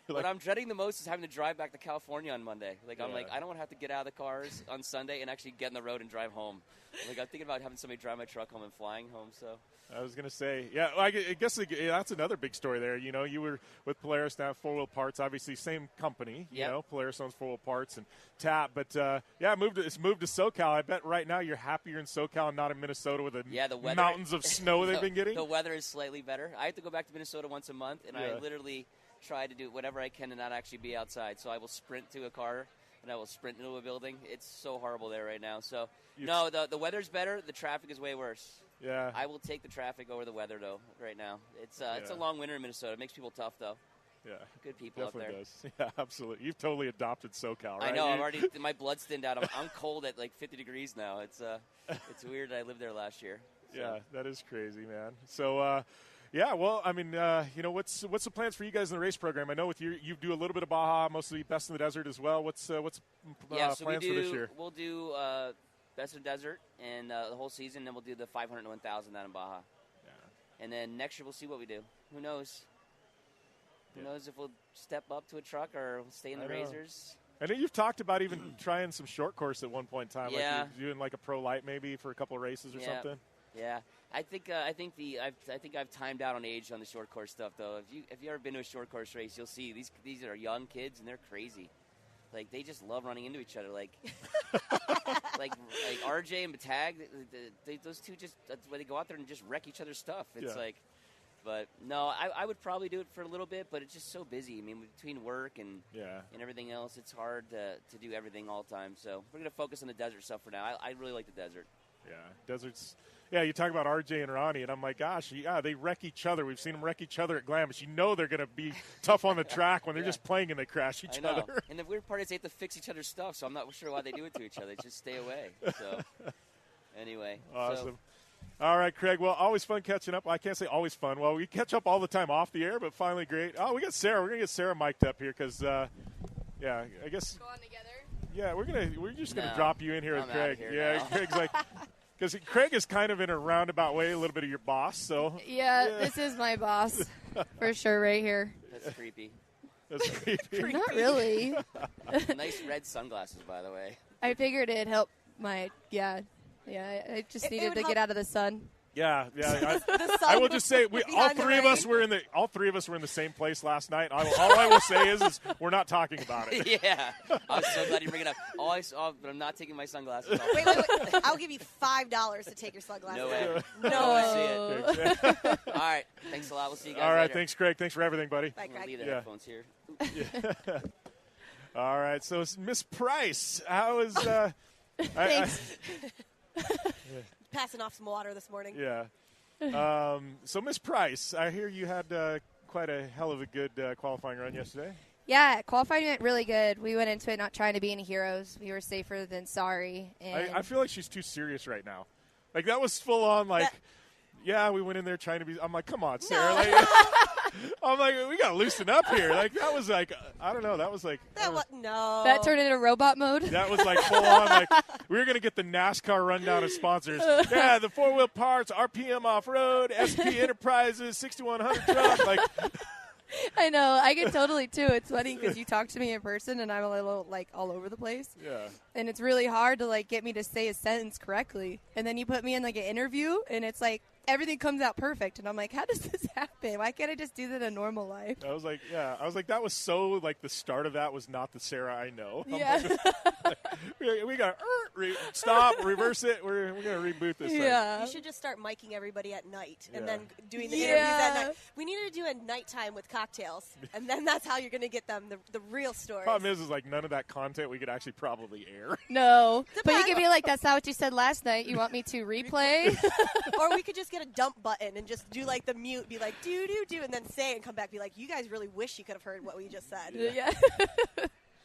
What I'm dreading the most is having to drive back to California on Monday. I'm like, I don't want to have to get out of the cars on Sunday and actually get on the road and drive home. I'm thinking about having somebody drive my truck home and flying home, so. I was going to say, I guess that's another big story there. You were with Polaris now, 4 Wheel Parts, obviously same company. Polaris owns 4 Wheel Parts and TAP. But, it's moved to SoCal. I bet right now you're happier in SoCal and not in Minnesota with the weather, mountains of snow they've been getting. The weather is slightly better. I have to go back to Minnesota once a month, and I literally try to do whatever I can to not actually be outside. So I will sprint to a car, and I will sprint into a building. It's so horrible there right now. So, no, the weather's better. The traffic is way worse. Yeah. I will take the traffic over the weather, though, right now. It's a long winter in Minnesota. It makes people tough, though. Yeah. Good people Definitely up there. Does. Yeah, absolutely. You've totally adopted SoCal, right? I know. My blood's thinned out. I'm cold at like 50 degrees now. It's weird. I lived there last year. So. Yeah, that is crazy, man. So, what's the plans for you guys in the race program? I know with you do a little bit of Baja, mostly Best in the Desert as well. What's plans for this year? We'll do Best in the Desert and the whole season, then we'll do the 500 and 1,000 down in Baja. Yeah. And then next year we'll see what we do. Who knows? Who knows if we'll step up to a truck or stay in the Razors. I know you've talked about even trying some short course at one point in time, yeah. like you're doing like a pro light maybe for a couple of races or something. Yeah, I think I've timed out on age on the short course stuff though. If you ever been to a short course race, you'll see these are young kids and they're crazy. Like they just love running into each other. Like RJ and Batag, those two just when they go out there and just wreck each other's stuff. It's but no, I would probably do it for a little bit, but it's just so busy. I mean, between work and everything else, it's hard to do everything all the time. So we're going to focus on the desert stuff for now. I really like the desert. Yeah, deserts. Yeah, you talk about RJ and Ronnie, and I'm like, gosh, they wreck each other. We've seen them wreck each other at Glamis. They're going to be tough on the track when they're just playing and they crash each other. And the weird part is they have to fix each other's stuff, so I'm not sure why they do it to each other. They just stay away. So anyway. Awesome. All right, Craig. Well, always fun catching up. I can't say always fun. Well, we catch up all the time off the air, but finally great. Oh, we got Sarah. We're going to get Sarah mic'd up here because, I guess. Go on together? Yeah, we're just going to drop you in here with Craig. Now. Craig's like, because Craig is kind of in a roundabout way, a little bit of your boss. So yeah, this is my boss for sure right here. That's creepy. That's creepy. Not really. Nice red sunglasses, by the way. I figured it'd help my I just needed to get out of the sun. Yeah. I will just say all three of us were in the same place last night. All I will say is we're not talking about it. Yeah, I was so glad you bring it up. All I saw, but I'm not taking my sunglasses off. Wait. I'll give you $5 to take your sunglasses No way. off. No way. See it. All right. Thanks a lot. We'll see you guys All right. later. Thanks, Craig. Thanks for everything, buddy. Bye, Craig. Leave the headphones here. Yeah. All right. So Miss Price, how is? Thanks. Passing off some water this morning. Yeah. So, Miss Price, I hear you had quite a hell of a good qualifying run yesterday. Yeah, qualifying went really good. We went into it not trying to be any heroes. We were safer than sorry. And I feel like she's too serious right now. Like, that was full on, like, we went in there trying to be. I'm like, come on, Sarah. No. Like, I'm like, we got to loosen up here. Like, that was like, I don't know. That was like. That turned into robot mode? That was like full on. Like, we were going to get the NASCAR rundown of sponsors. Yeah, the 4 Wheel Parts, RPM Off Road, SP Enterprises, 6100 truck. Like, I know. I get totally, too. It's funny because you talk to me in person, and I'm a little, like, all over the place. Yeah. And it's really hard to, like, get me to say a sentence correctly. And then you put me in, like, an interview, and it's like, everything comes out perfect. And I'm like, how does this happen? Why can't I just do that in normal life? I was like, that was so, like, the start of that was not the Sarah I know. Yeah. we got to stop, reverse it. We're going to reboot this thing. You should just start miking everybody at night and then doing the interviews at night. We need to do a nighttime with cocktails, and then that's how you're going to get them the real stories. Problem is like none of that content we could actually probably air. No. But you could be like, that's not what you said last night. You want me to replay? Or we could just get a dump button and just do like the mute, be like, do, and then say it and come back, be like, you guys really wish you could have heard what we just said. Yeah.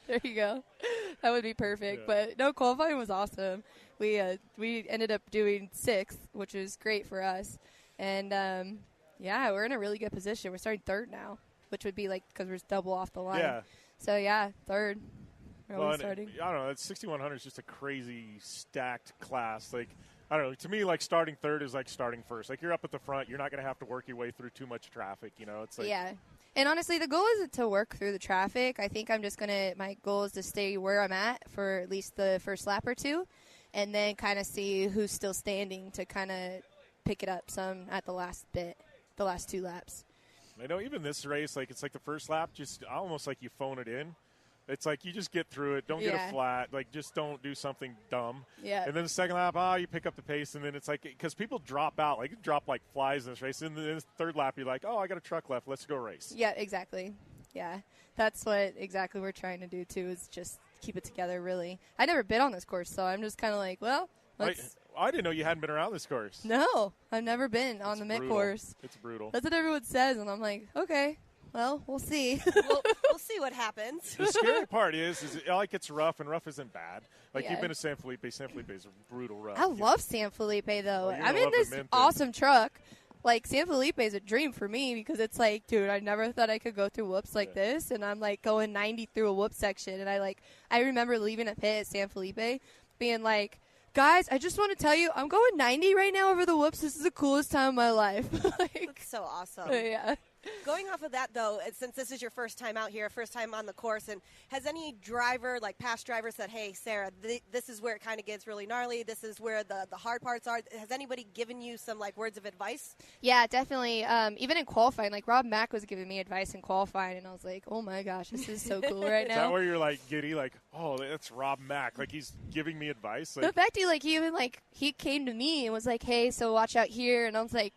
There you go. That would be perfect. Yeah. But no, qualifying was awesome. We ended up doing 6th, which was great for us. And, we're in a really good position. We're starting 3rd now, which would be like because we're double off the line. Yeah. So, 3rd. Well, starting. I don't know. That 6,100 is just a crazy stacked class. Like, I don't know. To me, like, starting 3rd is like starting 1st. Like, you're up at the front. You're not going to have to work your way through too much traffic. You know, it's like. Yeah. And honestly, the goal isn't to work through the traffic. I think I'm just my goal is to stay where I'm at for at least the first lap or two, and then kind of see who's still standing to kind of pick it up some at the last 2 laps. I know even this race, like, it's like the first lap, just almost like you phone it in. It's like you just get through it. Don't get a flat. Like, just don't do something dumb. Yeah. And then the second lap, you pick up the pace. And then it's like, because people drop out. Like, you drop like flies in this race. And then the third lap, you're like, I got a truck left. Let's go race. Yeah, exactly. Yeah. That's what exactly we're trying to do, too, is just keep it together, really. I never been on this course, so I'm just kind of like, well, let's. I didn't know you hadn't been around this course. No, I've never been on the mid course. It's brutal. That's what everyone says, and I'm like, okay. Well, we'll see. we'll see what happens. The scary part is like it's rough, and rough isn't bad. Like, Yeah. you've been to San Felipe. San Felipe is a brutal rough. I love San Felipe, though. Well, you're I'm gonna in love this the Minton. awesome truck. Like, San Felipe is a dream for me because it's like, dude, I never thought I could go through whoops like this. And I'm, like, going 90 through a whoop section. And I remember leaving a pit at San Felipe being like, guys, I just want to tell you, I'm going 90 right now over the whoops. This is the coolest time of my life. That's so awesome. Yeah. Going off of that, though, since this is your first time out here, first time on the course, and has any driver, like past driver, said, hey, Sarah, this is where it kind of gets really gnarly, this is where the hard parts are? Has anybody given you some, like, words of advice? Yeah, definitely. Even in qualifying, like, Rob Mack was giving me advice in qualifying, and I was like, oh, my gosh, this is so cool right now. Is that where you're, like, giddy? Like, oh, that's Rob Mack. Like, he's giving me advice? Like, the fact he came to me and was like, hey, so watch out here, and I was like,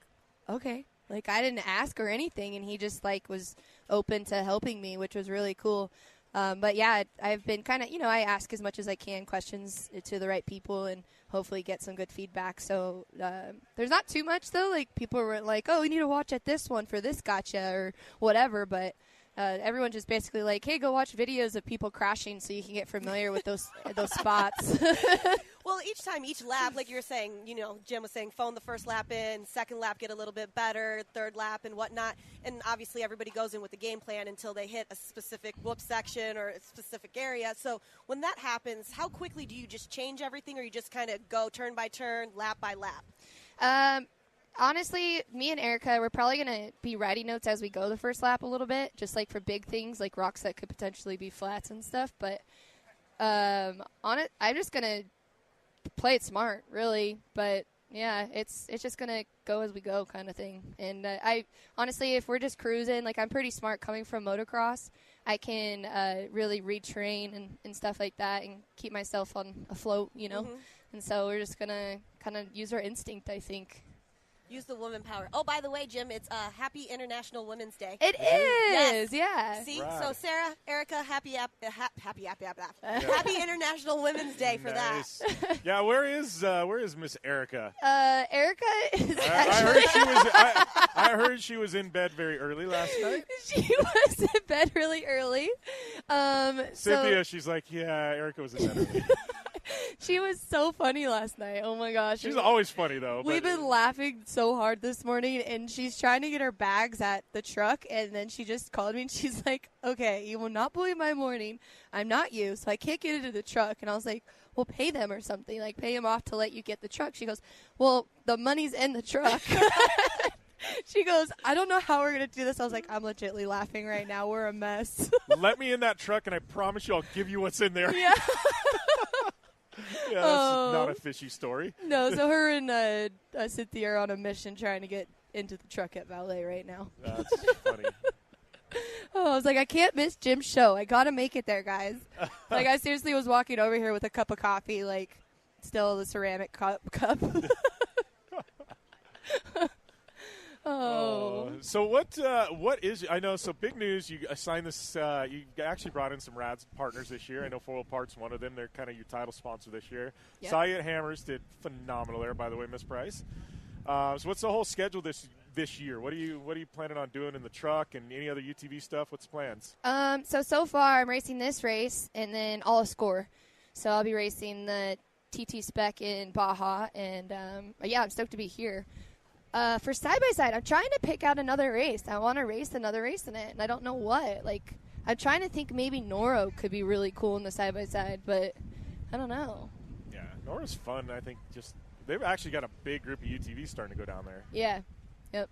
okay. Like, I didn't ask or anything, and he just, like, was open to helping me, which was really cool. But, yeah, I've been kind of, I ask as much as I can questions to the right people and hopefully get some good feedback. So there's not too much, though. Like, people were like, oh, we need to watch at this one for this gotcha or whatever. But everyone just basically like, hey, go watch videos of people crashing so you can get familiar with those spots. Well, each lap, like you were saying, Jim was saying, phone the first lap in, second lap get a little bit better, third lap and whatnot. And obviously everybody goes in with a game plan until they hit a specific whoop section or a specific area. So when that happens, how quickly do you just change everything, or you just kind of go turn by turn, lap by lap? Honestly, me and Erica, we're probably going to be writing notes as we go the first lap a little bit, just like for big things like rocks that could potentially be flats and stuff. But I'm just going to play it smart, really. But yeah, it's just gonna go as we go, kind of thing. And I honestly, if we're just cruising, like, I'm pretty smart coming from motocross. I can really retrain and stuff like that, and keep myself on afloat, Mm-hmm. And so we're just gonna kind of use our instinct, I think. Use the woman power. Oh, by the way, Jim, it's Happy International Women's Day. It is, yeah. See, right. So Sarah, Erica, Happy International Women's Day for nice. that. Yeah, where is Miss Erica? Erica is. I heard she was in bed very early last night. She was in bed really early. Cynthia, she's like, yeah, Erica was in bed early. She was so funny last night. Oh, my gosh. She's always funny, though. We've been laughing so hard this morning, and she's trying to get her bags at the truck, and then she just called me, and she's like, okay, you will not believe my morning. I'm not you, so I can't get into the truck. And I was like, well, pay them or something. Like, pay them off to let you get the truck. She goes, well, the money's in the truck. She goes, I don't know how we're going to do this. I was like, I'm legitimately laughing right now. We're a mess. Let me in that truck, and I promise you I'll give you what's in there. Yeah. Yeah, that's not a fishy story. No, so her and Cynthia are on a mission trying to get into the truck at Valet right now. That's funny. Oh, I was like, I can't miss Jim's show. I got to make it there, guys. Like, I seriously was walking over here with a cup of coffee, like, still the ceramic cup. Oh. So what is, I know, so big news, you assigned this, you actually brought in some rad partners this year. I know Foil Parts, one of them. They're kind of your title sponsor this year. Yep. Saw you at Hammers, did phenomenal there, by the way, Miss Price. So what's the whole schedule this year? What are you planning on doing in the truck and any other UTV stuff? What's the plans? So far I'm racing this race and then all score. So I'll be racing the TT Spec in Baja, and I'm stoked to be here. For side-by-side, I'm trying to pick out another race. I want to race another race in it, and I don't know what. Like, I'm trying to think maybe Noro could be really cool in the side-by-side, but I don't know. Yeah, Noro's fun. I think they've actually got a big group of UTVs starting to go down there. Yeah. Yep.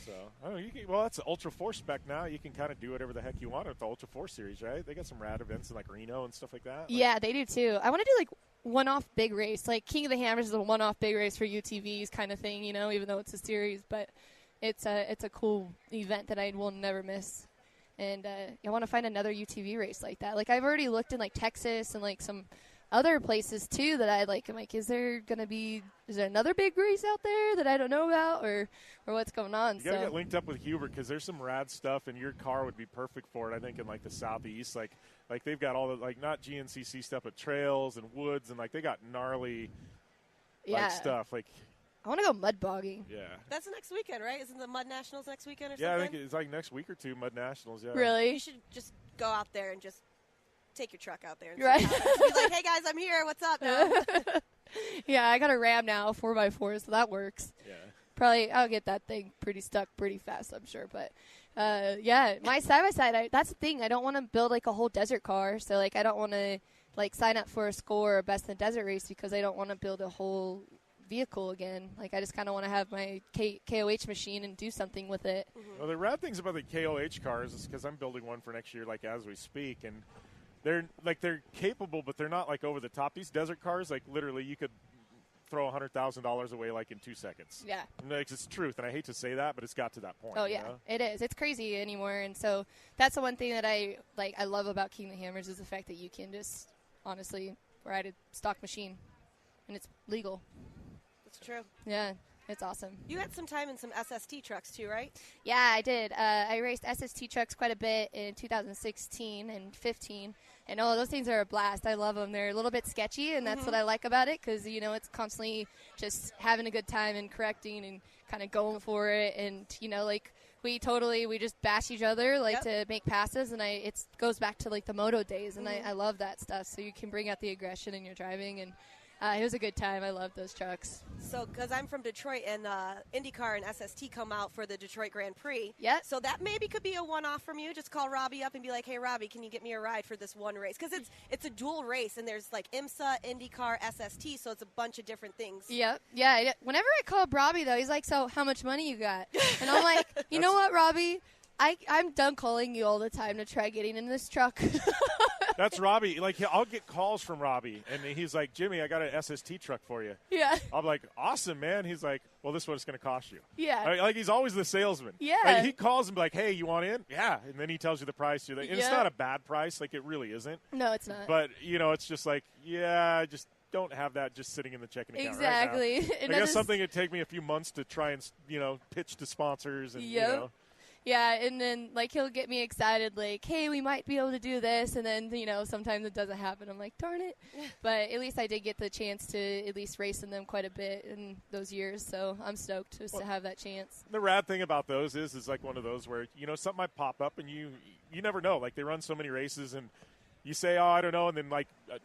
So, I don't know, that's an Ultra 4 spec now. You can kind of do whatever the heck you want with the Ultra 4 series, right? They got some rad events in, like, Reno and stuff like that. Yeah, they do, too. I want to do, like, one-off big race. Like, King of the Hammers is a one-off big race for UTVs kind of thing, even though it's a series. But it's a cool event that I will never miss. And I want to find another UTV race like that. Like, I've already looked in, like, Texas and, like, some other places, too, that I like. I'm like, is there another big race out there that I don't know about or what's going on? You got to get linked up with Hubert because there's some rad stuff, and your car would be perfect for it, I think, in, like, the southeast. Like they've got all the, like, not GNCC stuff, but trails and woods, and, like, they got gnarly stuff. Like, I want to go mud bogging. Yeah. That's next weekend, right? Isn't the Mud Nationals next weekend or yeah, something? I think it's like next week or two, Mud Nationals, yeah. Really? You should just go out there and just take your truck out there. And right. Be like, hey, guys, I'm here. What's up now? Yeah, I got a Ram now, 4x4, so that works. Yeah. Probably I'll get that thing stuck pretty fast, I'm sure. But, my side-by-side, that's the thing. I don't want to build, like, a whole desert car. So, like, I don't want to, like, sign up for a score or Best in the Desert race because I don't want to build a whole vehicle again. Like, I just kind of want to have my KOH machine and do something with it. Mm-hmm. Well, the rad things about the KOH cars is because I'm building one for next year, like, as we speak, and they're capable, but they're not, like, over the top. These desert cars, like, literally you could throw $100,000 away, like, in 2 seconds. Yeah. And, like, it's the truth, and I hate to say that, but it's got to that point. Oh, yeah. It is. It's crazy anymore, and so that's the one thing that I love about King of the Hammers is the fact that you can just, honestly, ride a stock machine, and it's legal. That's true. Yeah. It's awesome. You had some time in some SST trucks, too, right? Yeah, I did. I raced SST trucks quite a bit in 2016 and 15. And, those things are a blast. I love them. They're a little bit sketchy, and that's what I like about it because, it's constantly just having a good time and correcting and kind of going for it. And, we just bash each other, to make passes, and it goes back to, the moto days, and I love that stuff. So you can bring out the aggression in your driving, and it was a good time. I love those trucks. So, because I'm from Detroit, and IndyCar and SST come out for the Detroit Grand Prix. Yeah. So that maybe could be a one-off from you. Just call Robbie up and be like, hey, Robbie, can you get me a ride for this one race? Because it's a dual race, and there's, IMSA, IndyCar, SST, so it's a bunch of different things. Yep. Yeah. Whenever I call Robbie, though, he's like, so how much money you got? And I'm like, you know what, Robbie? I'm done calling you all the time to try getting in this truck. That's Robbie. Like, I'll get calls from Robbie, and he's like, Jimmy, I got an SST truck for you. Yeah. I'm like, awesome, man. He's like, well, this is what it's going to cost you. Yeah. Like, he's always the salesman. Yeah. Like, he calls and be like, hey, you want in? Yeah. And then he tells you the price. And it's not a bad price. Like, it really isn't. No, it's not. But, it's just like, I just don't have that just sitting in the checking account exactly. right now. I guess something would take me a few months to try and, pitch to sponsors and, Yeah, and then, he'll get me excited, hey, we might be able to do this, and then, sometimes it doesn't happen. I'm like, darn it. But at least I did get the chance to at least race in them quite a bit in those years, so I'm stoked just to have that chance. The rad thing about those is like one of those where, something might pop up, and you never know. Like, they run so many races, and you say, I don't know, and then,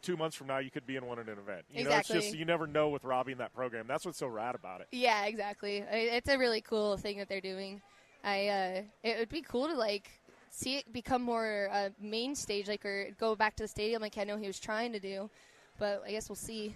2 months from now, you could be in one at an event. Exactly. It's just you never know with Robbie in that program. That's what's so rad about it. Yeah, exactly. It's a really cool thing that they're doing. It would be cool to see it become more main stage, or go back to the stadium, I know he was trying to do, but I guess we'll see.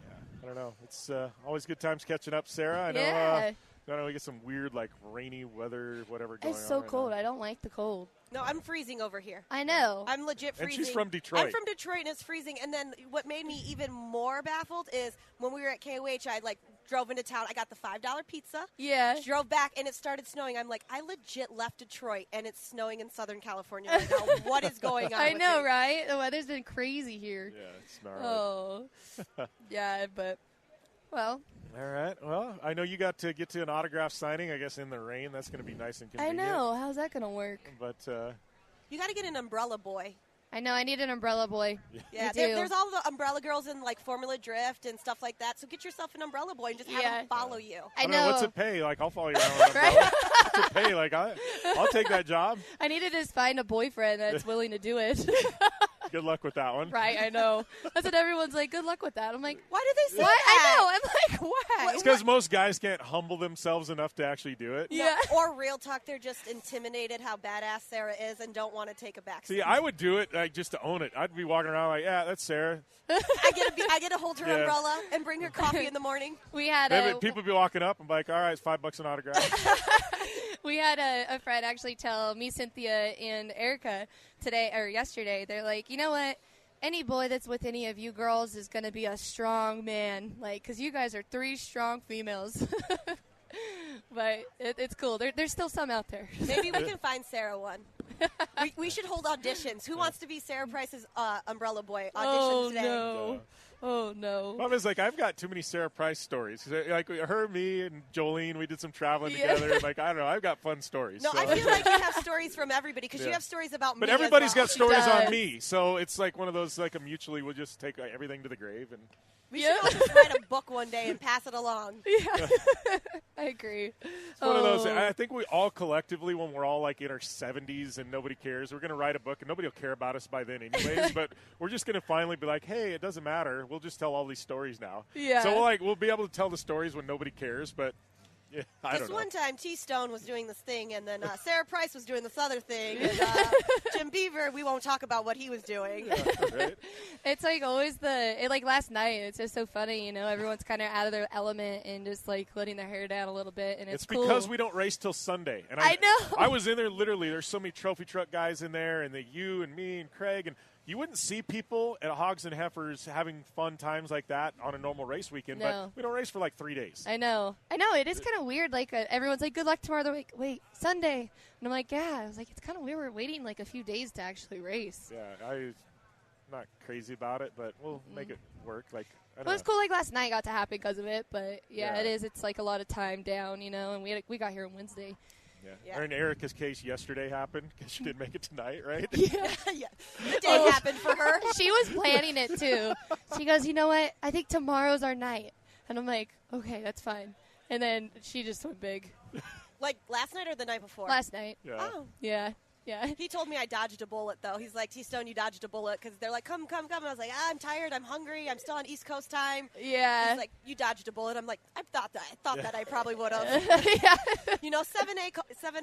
Yeah, I don't know. It's always good times catching up, Sarah. I know. Yeah. I don't know, we get some weird, like, rainy weather, whatever going on. It's so right cold. now. I don't like the cold. No, I'm freezing over here. I know. I'm legit freezing. And she's from Detroit. I'm from Detroit, and it's freezing. And then what made me even more baffled is when we were at KOH, I, like, drove into town. I got the $5 pizza. Yeah. Drove back, and it started snowing. I'm like, I legit left Detroit, and it's snowing in Southern California right now. What is going on? I with know, me? right? The weather's been crazy here. Yeah, it's gnarly. Oh. Yeah, but, well. All right. Well, I know you got to get to an autograph signing, I guess, in the rain. That's going to be nice and I convenient. know. How's that going to work? But you got to get an umbrella boy. I know. I need an umbrella boy. Yeah, I do. there's all the umbrella girls in, like, Formula Drift and stuff like that. So get yourself an umbrella boy and just have him follow you. I don't know. What's it pay? Like, I'll follow you around. What's it pay? Like, I'll take that job. I need to just find a boyfriend that's willing to do it. Good luck with that one. Right, I know. That's what everyone's like, good luck with that. I'm like, why do they say what? that? I know. I'm like, why? It's because most guys can't humble themselves enough to actually do it. Yeah. Or real talk, they're just intimidated how badass Sarah is and don't want to take a back seat. See, I would do it like just to own it. I'd be walking around like, yeah, that's Sarah. I get to hold her Yeah. umbrella and bring her coffee in the morning. We had People be walking up. I'm like, all right, it's $5 an autograph. we had a friend actually tell me, Cynthia, and Erica yesterday. They're like, you know what? Any boy that's with any of you girls is going to be a strong man, like, because you guys are 3 strong females. But it's cool. There's still some out there. Maybe we can find Sarah one. We should hold auditions. Who wants to be Sara Price's umbrella boy audition today? No. Oh, no. Problem is, like, I've got too many Sara Price stories. Like, her, me, and Jolene, we did some traveling together. And, like, I don't know. I've got fun stories. No, so. I feel like you have stories from everybody because you Yeah. have stories about me. But everybody's as well. got stories on me. So it's like one of those, like, a mutually, we'll just take everything to the grave. And We should all just write a book one day and pass it along. Yeah. I agree. It's one of those. I think we all collectively, when we're all like in our 70s and nobody cares, we're going to write a book and nobody will care about us by then anyways. But we're just going to finally be like, hey, it doesn't matter. We'll just tell all these stories now. Yeah. So we'll be able to tell the stories when nobody cares. But yeah, I don't Just know. one time, T-Stone was doing this thing, and then Sara Price was doing this other thing. And, Jim Beaver, we won't talk about what he was doing. Right? It's like always like last night. It's just so funny, you know. Everyone's kind of out of their element and just like letting their hair down a little bit, and it's cool. Because we don't race till Sunday. And I know. I was in there literally. There's so many trophy truck guys in there, and you and me and Craig, and you wouldn't see people at Hogs and Heifers having fun times like that on a normal race weekend. No. But we don't race for like 3 days. I know. It is kind of weird. Like everyone's like, "Good luck tomorrow." They're like, "Wait, Sunday," and I'm like, "Yeah." I was like, "It's kind of weird. We're waiting like a few days to actually race." Yeah, I'm not crazy about it, but we'll make it work. Like, I don't Well, it's know. cool. Like last night got to happen because of it, but yeah, Yeah. it is. It's like a lot of time down, you know. And we got here on Wednesday. Yeah. And Erica's case yesterday happened because she didn't make it tonight, right? Yeah. Yeah. The day happened for her. She was planning it too. She goes, "You know what? I think tomorrow's our night." And I'm like, "Okay, that's fine." And then she just went big. Like last night or the night before? Last night. Yeah. Oh. Yeah. Yeah. He told me I dodged a bullet, though. He's like, T-Stone, you dodged a bullet. Because they're like, come. And I was like, I'm tired. I'm hungry. I'm still on East Coast time. Yeah. He's like, you dodged a bullet. I'm like, I thought that I probably would have. Yeah. You know, 7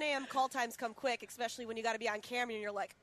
a.m. call times come quick, especially when you got to be on camera and you're like,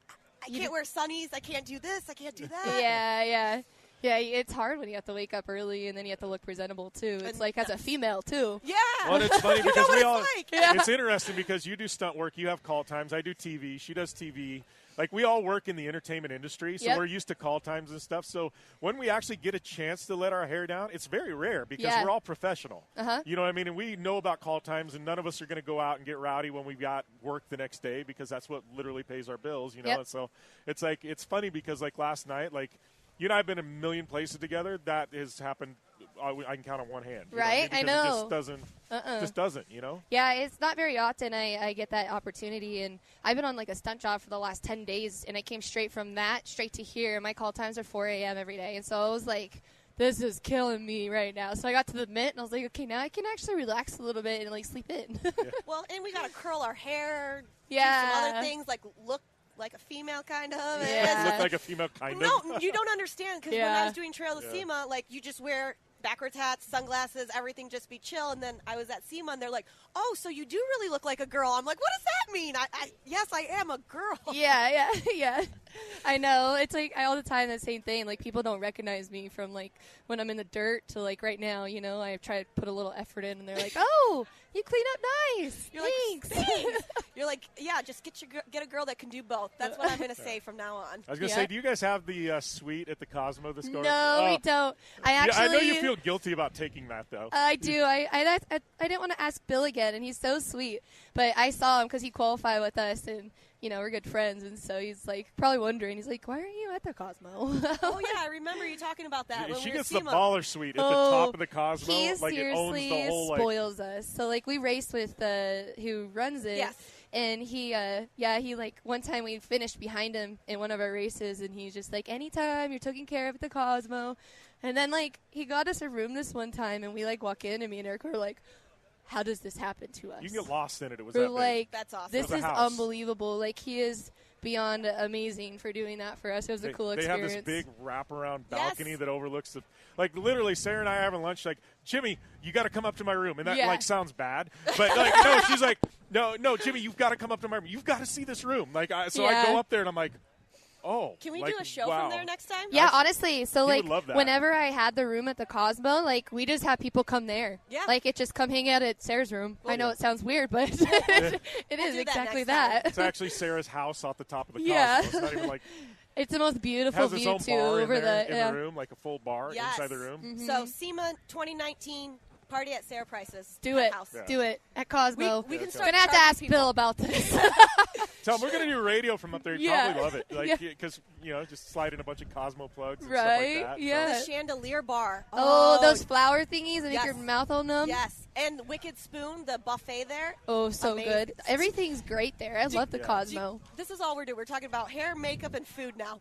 I can't wear sunnies. I can't do this. I can't do that. Yeah. Yeah, it's hard when you have to wake up early and then you have to look presentable too. It's like as a female too. Yeah. Well, it's funny You know because what we it's all. like. Yeah. It's interesting because you do stunt work. You have call times. I do TV. She does TV. Like, we all work in the entertainment industry, so Yep. we're used to call times and stuff. So when we actually get a chance to let our hair down, it's very rare because Yeah. we're all professional. Uh-huh. You know what I mean? And we know about call times, and none of us are going to go out and get rowdy when we've got work the next day because that's what literally pays our bills, you know? Yep. And so it's like, it's funny because, like, last night, like, you and I have been a million places together. That has happened. I can count on one hand. You Right? what I mean? I Because know. It just doesn't. Just doesn't. You know. Yeah, it's not very often I get that opportunity, and I've been on like a stunt job for the last 10 days, and I came straight from that straight to here. My call times are 4 a.m. every day, and so I was like, this is killing me right now. So I got to the Mint, and I was like, okay, now I can actually relax a little bit and like sleep in. Well, and we got to curl our hair. Yeah. Do some other things, like look like a female kind of. Yeah. Look like a female kind of. No, you don't understand because when I Yeah. was doing Trail to SEMA, like you just wear backwards hats, sunglasses, everything just be chill. And then I was at SEMA and they're like, oh, so you do really look like a girl. I'm like, what does that mean? Yes, I am a girl. Yeah. I know. It's like all the time the same thing. Like people don't recognize me from like when I'm in the dirt to like right now. You know, I try to put a little effort in, and they're like, "Oh, you clean up nice. You're Thanks." like, thanks. You're like, yeah, just get a girl that can do both. That's what I'm going to say from now on. I was going to say, do you guys have the suite at the Cosmo this go? No, we don't. I know you feel guilty about taking that, though. I do. I didn't want to ask Bill again, and he's so sweet. But I saw him because he qualified with us, and you know we're good friends, and so he's like probably wondering. He's like, "Why aren't you at the Cosmo?" Oh yeah, I remember you talking about that. When she we gets were the baller suite at the top of the Cosmo. He like it owns seriously the whole. Spoils us. So like we raced with who runs it. Yes. And he like one time we finished behind him in one of our races, and he's just like, anytime you're taking care of at the Cosmo. And then like he got us a room this one time, and we like walk in, and me and Eric were like, how does this happen to us? You can get lost in it. It was we're that like, big. That's awesome. This is unbelievable. Like he is beyond amazing for doing that for us. It was a cool experience. They have this big wraparound balcony that overlooks the. Like literally, Sarah and I are having lunch. Like, Jimmy, you got to come up to my room, and that like sounds bad, but like no, she's like, no, Jimmy, you've got to come up to my room. You've got to see this room. Like, I go up there, and I'm like, oh, can we do a show from there next time? Yeah, honestly. So like, would love that. whenever I had the room at the Cosmo, like we just have people come there. Yeah. Like it just come hang out at Sarah's room. I know it sounds weird, but it is exactly that. It's actually Sarah's house off the top of the Cosmo. Yeah. It's not even like. It's the most beautiful has its view own too bar over in there, the in the room, like a full bar inside the room. Mm-hmm. So SEMA 2019 party at Sara Price's Do it. house. Do it at Cosmo. We can We're start gonna have to charging ask people. Bill about this. Tell him we're gonna do radio from up there. You'd Yeah. probably love it, like Yeah. because just slide in a bunch of Cosmo plugs and Right, stuff like that. yeah. The chandelier bar. Oh, those flower thingies that make yes. your mouth all numb. Yes, and Wicked Spoon, the buffet there. Oh, so Amazing. good. Everything's great there. I love the Cosmo. This is all we're doing. We're talking about hair, makeup, and food now.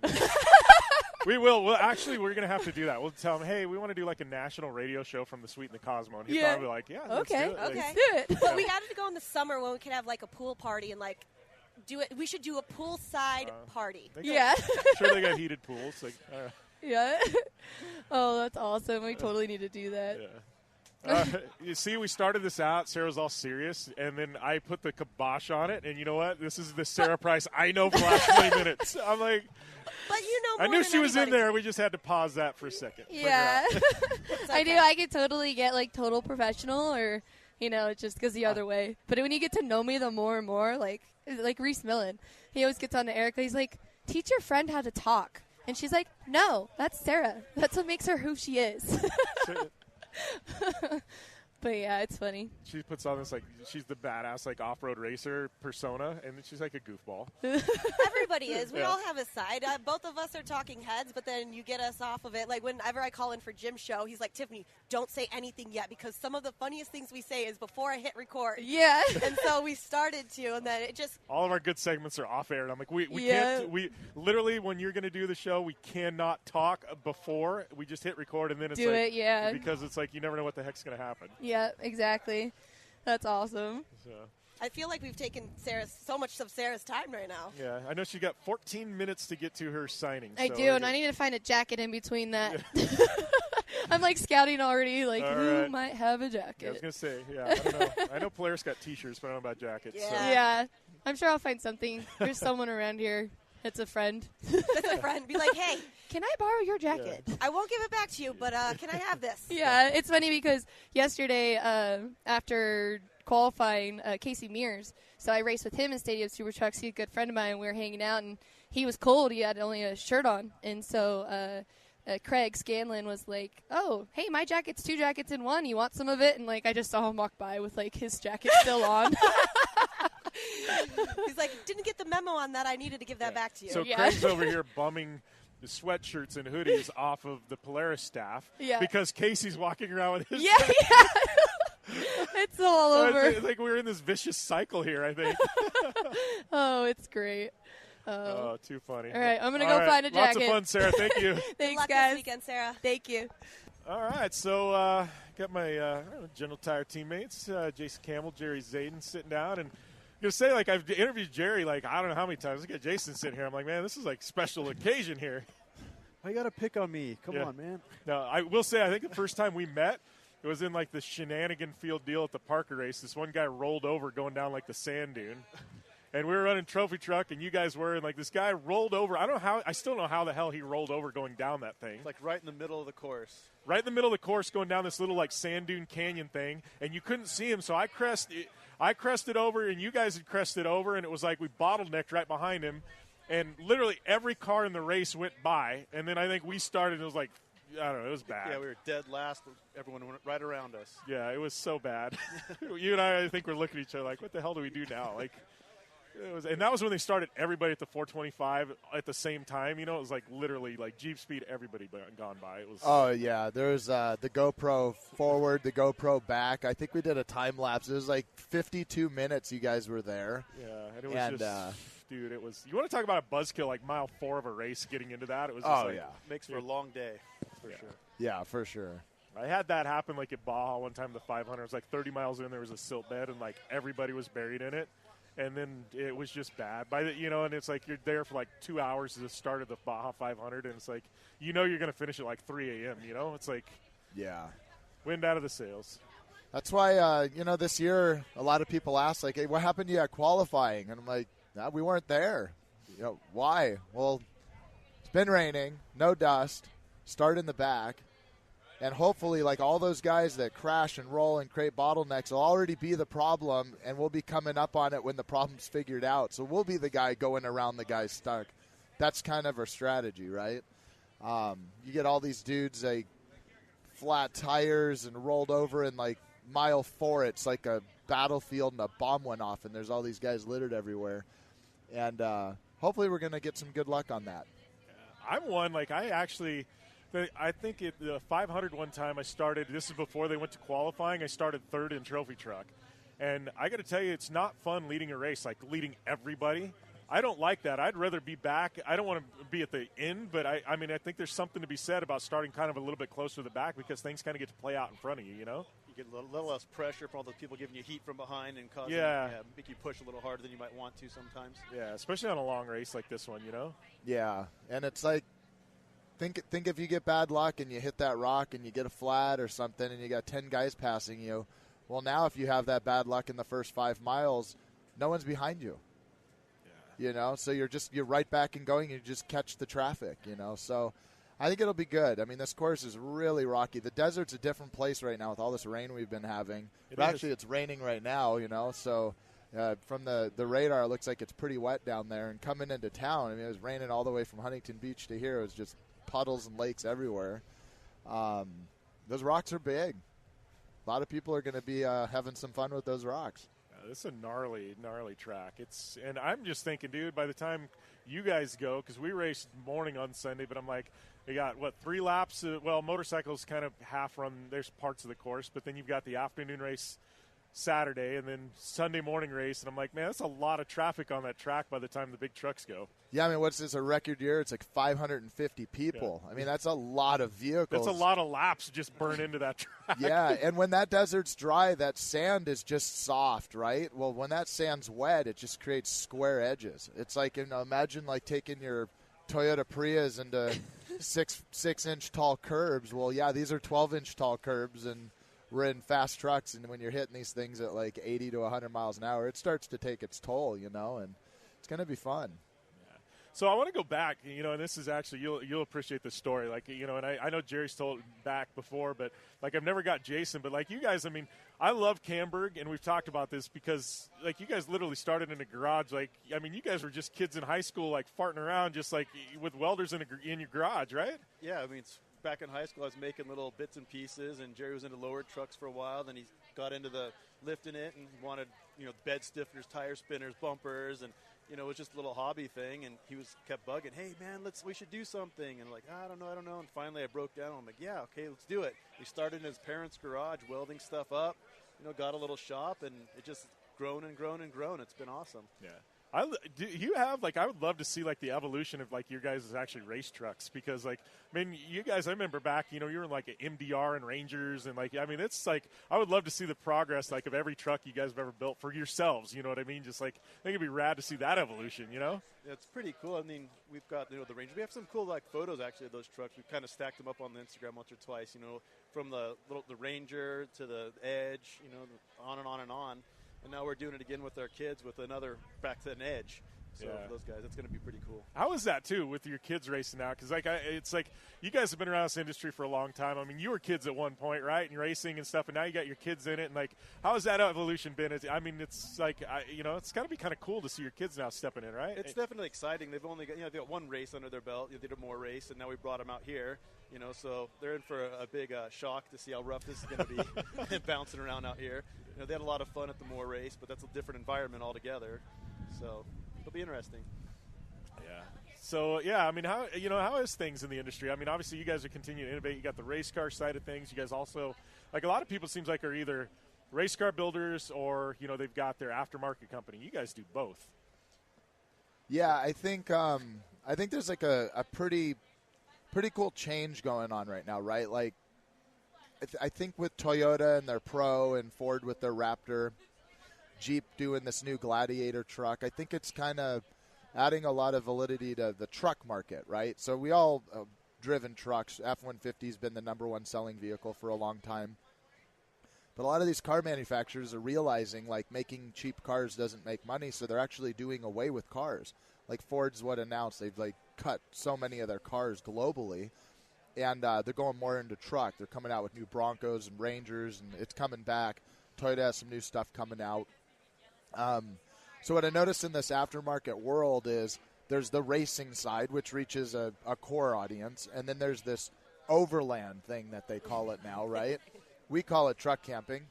We will. Well, actually, we're going to have to do that. We'll tell him, hey, we want to do like a national radio show from the suite in the Cosmo. And he's Yeah. probably like, yeah, let's do Okay. it. Okay. Like, Do it. But we got to go in the summer when we can have like a pool party and like do it. We should do a poolside party. Yeah. I'm sure they got heated pools. Like, Yeah. Oh, that's awesome. We totally need to do that. you see, we started this out. Sarah was all serious, and then I put the kibosh on it. And you know what? This is the Sara Price I know for the last 20 minutes. I'm like, but you know, I more knew than she was in anybody. there. We just had to pause that for a second. Yeah. It's I do. okay. I could totally get like total professional or, it just goes the other way. But when you get to know me the more and more, like Reese Millen, he always gets on to Erica. He's like, teach your friend how to talk. And she's like, no, that's Sarah. That's what makes her who she is. But yeah, it's funny. She puts on this like she's the badass like off-road racer persona, and then she's like a goofball. Everybody is. We Yeah. all have a side. Both of us are talking heads, but then you get us off of it. Like whenever I call in for Jim's show, he's like, Tiffany, don't say anything yet because some of the funniest things we say is before I hit record. Yeah. And so we started to, and then it just. All of our good segments are off air, and I'm like, we Yeah. can't. We literally, when you're going to do the show, we cannot talk before. We just hit record, and then it's Do like, it, yeah. because it's like you never know what the heck's going to happen. Yeah, exactly. That's awesome. So. I feel like we've taken so much of Sarah's time right now. Yeah, I know she got 14 minutes to get to her signing. I so do, and I need to find a jacket in between that. I'm like scouting already, like All who right. might have a Yeah, I jacket. was going to say, yeah, I don't know. I know Polaris got T-shirts, but I don't know about jackets. So. Yeah, I'm sure I'll find something. There's someone around here that's a friend. That's a friend. Be like, hey, can I borrow your jacket? I won't give it back to you, but can I have this? Yeah, it's funny because yesterday after qualifying Casey Mears, so I raced with him in Stadium Super Trucks. He's a good friend of mine. We were hanging out, and he was cold. He had only a shirt on, and so Craig Scanlon was like, "Oh, hey, my jacket's 2 jackets in one. You want some of it?" And like I just saw him walk by with like his jacket still on. He's like, didn't get the memo on that. I needed to give that back to you. So Craig's over here bumming the sweatshirts and hoodies off of the Polaris staff because Casey's walking around with his jacket. It's all over. It's like we're in this vicious cycle here, I think. Oh, it's great. Oh, too funny. All right, I'm going to go find a jacket. Lots of fun, Sarah. Thank you. Good Thanks, luck guys. this weekend, Sarah. Thank you. All right, so got my General Tire teammates, Jason Campbell, Jerry Zaiden, sitting down. And I'm going to say, like, I've interviewed Jerry, like, I don't know how many times. Look at Jason sitting here. I'm like, man, this is like special occasion here. Why you got to pick on me? Come on, man. No, I will say, I think the first time we met, it was in, like, the shenanigan field deal at the Parker race. This one guy rolled over going down, like, the sand dune. and we were running trophy truck, and you guys were, and like this guy rolled over. I still don't know how the hell he rolled over going down that thing. Like right in the middle of the course. Right in the middle of the course, going down this little like sand dune canyon thing, and you couldn't see him. So I crested over, and you guys had crested over, and it was like we bottlenecked right behind him, and literally every car in the race went by, and then I think we started. And it was like, I don't know, it was bad. Yeah, we were dead last. Everyone went right around us. Yeah, it was so bad. You and I think we're looking at each other like, what the hell do we do now? Like, and that was when they started everybody at the 425 at the same time. You know, it was like literally like Jeep speed, everybody gone by. It was. Oh yeah, there was the GoPro forward, the GoPro back. I think we did a time lapse. It was like 52 minutes. You guys were there. Yeah, and it was just. Dude, it was. You want to talk about a buzzkill, like mile 4 of a race, getting into that? It was. Just Makes for a long day, for sure. Yeah, for sure. I had that happen like at Baja one time. The 500 it was like 30 miles in. There was a silt bed, and like everybody was buried in it, and then it was just bad. And it's like you're there for like 2 hours at the start of the Baja 500, and it's like you're going to finish at like 3 a.m. You know, it's like wind out of the sails. That's why this year a lot of people ask like, hey, what happened to you at qualifying? And I'm like, nah, we weren't there. You know, why? Well, it's been raining, no dust, start in the back, and hopefully like all those guys that crash and roll and create bottlenecks will already be the problem, and we'll be coming up on it when the problem's figured out. So we'll be the guy going around the guy stuck. That's kind of our strategy, right? You get all these dudes like flat tires and rolled over in like mile 4. It's like a battlefield and a bomb went off, and there's all these guys littered everywhere. And hopefully we're going to get some good luck on that. I'm one, like I think at the 500 one time I started, this is before they went to qualifying, I started 3rd in trophy truck. And I got to tell you, it's not fun leading a race, like leading everybody. I don't like that. I'd rather be back. I don't want to be at the end, but I think there's something to be said about starting kind of a little bit closer to the back because things kind of get to play out in front of you, you know? You get a little less pressure from all those people giving you heat from behind and causing make you push a little harder than you might want to sometimes. Yeah, especially on a long race like this one, you know? Yeah, and it's like, think if you get bad luck and you hit that rock and you get a flat or something and you got 10 guys passing you. Well, now if you have that bad luck in the first 5 miles, no one's behind you. You know, so you're right back and going. You just catch the traffic, you know. So I think it'll be good. I mean, this course is really rocky. The desert's a different place right now with all this rain we've been having. Actually, it's raining right now, you know. So from the radar, it looks like it's pretty wet down there. And coming into town, I mean, it was raining all the way from Huntington Beach to here. It was just puddles and lakes everywhere. Those rocks are big. A lot of people are going to be having some fun with those rocks. This is a gnarly track. And I'm just thinking, dude, by the time you guys go, because we raced morning on Sunday, but I'm like, we got, 3 laps? Motorcycles kind of half run. There's parts of the course, but then you've got the afternoon race Saturday and then Sunday morning race. And I'm like, man, that's a lot of traffic on that track by the time the big trucks go. Yeah, I mean, what's this, a record year? It's like 550 people. Yeah. I mean, that's a lot of vehicles. That's a lot of laps just burn into that track. Yeah, and when that desert's dry, that sand is just soft, right? Well, when that sand's wet, it just creates square edges. It's like, imagine like taking your Toyota Prius into 6-inch tall curbs. Well, yeah, these are 12-inch tall curbs, and we're in fast trucks, and when you're hitting these things at like 80 to 100 miles an hour, it starts to take its toll, you know, and it's going to be fun. So I want to go back, and this is actually, you'll appreciate this story. Like, and I know Jerry's told back before, but like I've never got Jason, but like you guys, I mean, I love Camberg, and we've talked about this because like you guys literally started in a garage. Like, I mean, you guys were just kids in high school, like farting around just like with welders in your garage, right? Yeah, I mean, back in high school, I was making little bits and pieces, and Jerry was into lowered trucks for a while. Then he got into the lifting it and wanted, bed stiffeners, tire spinners, bumpers, and it was just a little hobby thing. And he kept bugging, hey man, we should do something. And like, I don't know. And finally, I broke down. I'm like, yeah, okay, let's do it. He started in his parents' garage, welding stuff up. Got a little shop, and it just grown and grown and grown. It's been awesome. Yeah. Do you have, like, I would love to see, like, the evolution of, like, your guys' actually race trucks because, like, I mean, you guys, I remember back, you were in, like, an MDR and Rangers and, like, I mean, it's, like, I would love to see the progress, like, of every truck you guys have ever built for yourselves, you know what I mean? Just, like, I think it'd be rad to see that evolution, Yeah, it's pretty cool. I mean, we've got, the Ranger. We have some cool, like, photos, actually, of those trucks. We've kind of stacked them up on the Instagram once or twice, from the Ranger to the Edge, on and on and on. and now we're doing it again with our kids with another back to an edge. So for those guys, that's going to be pretty cool. How is that too with your kids racing now? Because it's like you guys have been around this industry for a long time. I mean, you were kids at one point, right? And racing and stuff, and now you got your kids in it. And like, how has that evolution been? I mean, it's like it's got to be kind of cool to see your kids now stepping in, right? It's definitely exciting. They've only got they got one race under their belt. They did a more race, and now we brought them out here. So they're in for a big shock to see how rough this is going to be, bouncing around out here. They had a lot of fun at the Moore race, but that's a different environment altogether. So it'll be interesting. Yeah. So I mean, how is things in the industry? I mean, obviously you guys are continuing to innovate. You got the race car side of things. You guys also, like a lot of people, seems like are either race car builders or they've got their aftermarket company. You guys do both. Yeah, I think there's like a pretty cool change going on right now, right? Like, I think with Toyota and their Pro and Ford with their Raptor, Jeep doing this new Gladiator truck, I think it's kind of adding a lot of validity to the truck market, right? So we all driven trucks. F-150 has been the number one selling vehicle for a long time. But a lot of these car manufacturers are realizing, like, making cheap cars doesn't make money, so they're actually doing away with cars. Like Ford's announced they've, like, cut so many of their cars globally, and they're going more into truck. They're coming out with new Broncos and Rangers, and it's coming back. Toyota has some new stuff coming out. So what I noticed in this aftermarket world is there's the racing side, which reaches a core audience, and then there's this overland thing that they call it now, right? We call it truck camping.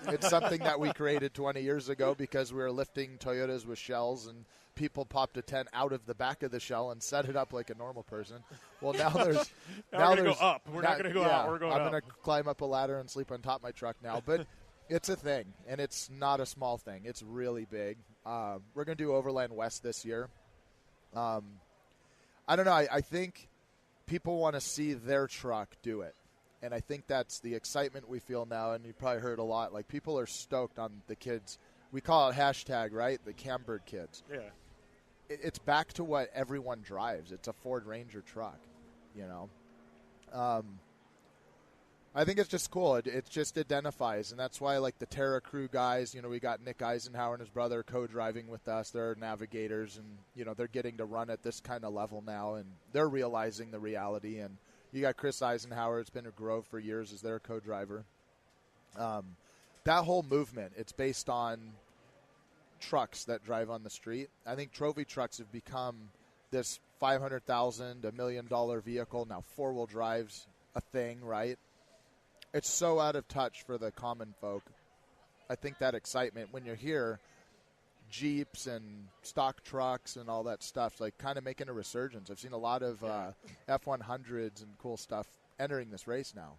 It's something that we created 20 years ago because we were lifting Toyotas with shells, and people popped a tent out of the back of the shell and set it up like a normal person. Well, now there's now we're going to go up. We're not going to go out. We're going up. I'm going to climb up a ladder and sleep on top of my truck now, but it's a thing, and it's not a small thing. It's really big. We're going to do Overland West this year. I don't know. I think people want to see their truck do it. And I think that's the excitement we feel now, and you probably heard a lot. Like, people are stoked on the kids. We call it hashtag, right? The Cambird kids. Yeah. It's back to what everyone drives. It's a Ford Ranger truck, I think it's just cool. It just identifies, and that's why, like, the Terra Crew guys, we got Nick Eisenhower and his brother co-driving with us. They're navigators, and, they're getting to run at this kind of level now, and they're realizing the reality. And you got Chris Eisenhower. It's been a Grove for years as their co-driver. That whole movement, it's based on trucks that drive on the street. I think trophy trucks have become this $500,000, $1 million vehicle. Now four-wheel drive's a thing, right? It's so out of touch for the common folk. I think that excitement when you hear Jeeps and stock trucks and all that stuff, like, kind of making a resurgence. I've seen a lot of F-100s and cool stuff entering this race now.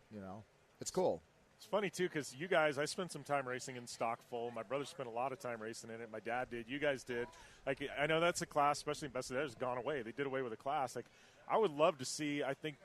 It's cool. It's funny too because you guys, I spent some time racing in stock full. My brother spent a lot of time racing in it. My dad did. You guys did. Like, I know that's a class, especially in Best of the has gone away. They did away with a class. Like, I would love to see. I think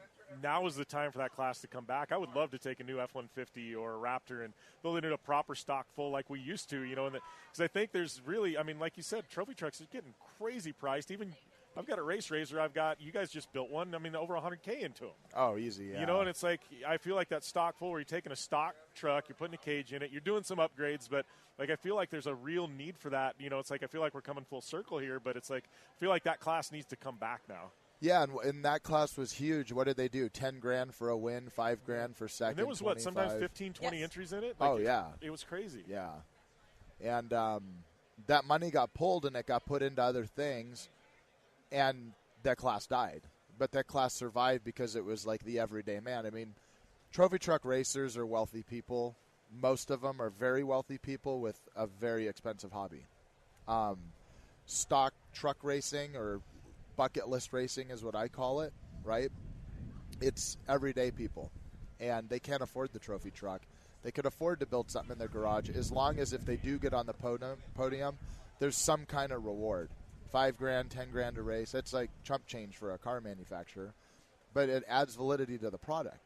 now is the time for that class to come back. I would love to take a new F-150 or a Raptor and build it into a proper stock full like we used to, because I think there's really, I mean, like you said, trophy trucks are getting crazy priced. Even I've got a race razor. You guys just built one. I mean, over $100K into them. Oh, easy, yeah. And it's like, I feel like that stock full where you're taking a stock truck, you're putting a cage in it, you're doing some upgrades, but like, I feel like there's a real need for that. It's like, I feel like we're coming full circle here, but it's like, I feel like that class needs to come back now. Yeah, and that class was huge. What did they do? $10,000 for a win, $5,000 for second. And there was 25. sometimes 15, 20 entries in it. Like, it was crazy. Yeah, and that money got pulled and it got put into other things, and that class died. But that class survived because it was like the everyday man. I mean, trophy truck racers are wealthy people. Most of them are very wealthy people with a very expensive hobby. Stock truck racing or bucket list racing is what I call it, right? It's everyday people, and they can't afford the trophy truck. They could afford to build something in their garage as long as if they do get on the podium, there's some kind of reward. $5,000, $10,000 a race. That's like chump change for a car manufacturer, but it adds validity to the product.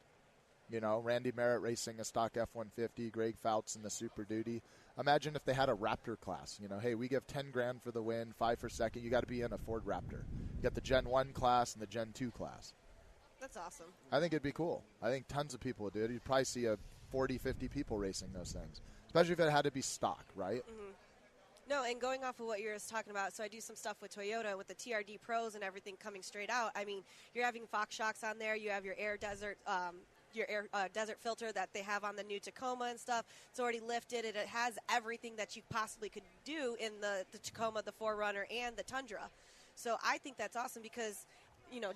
Randy Merritt racing a stock F-150, Greg Fouts in the Super Duty. Imagine if they had a Raptor class. Hey, we give $10,000 for the win, $5,000 for second. You got to be in a Ford Raptor. You got the Gen 1 class and the Gen 2 class. That's awesome. I think it'd be cool. I think tons of people would do it. You'd probably see 40, 50 people racing those things, especially if it had to be stock, right? Mm-hmm. No, and going off of what you're talking about, so I do some stuff with Toyota with the TRD Pros and everything coming straight out. I mean, you're having Fox shocks on there. You have your air desert filter that they have on the new Tacoma and stuff. It's already lifted, and it has everything that you possibly could do in the Tacoma, the 4Runner, and the Tundra. So I think that's awesome because,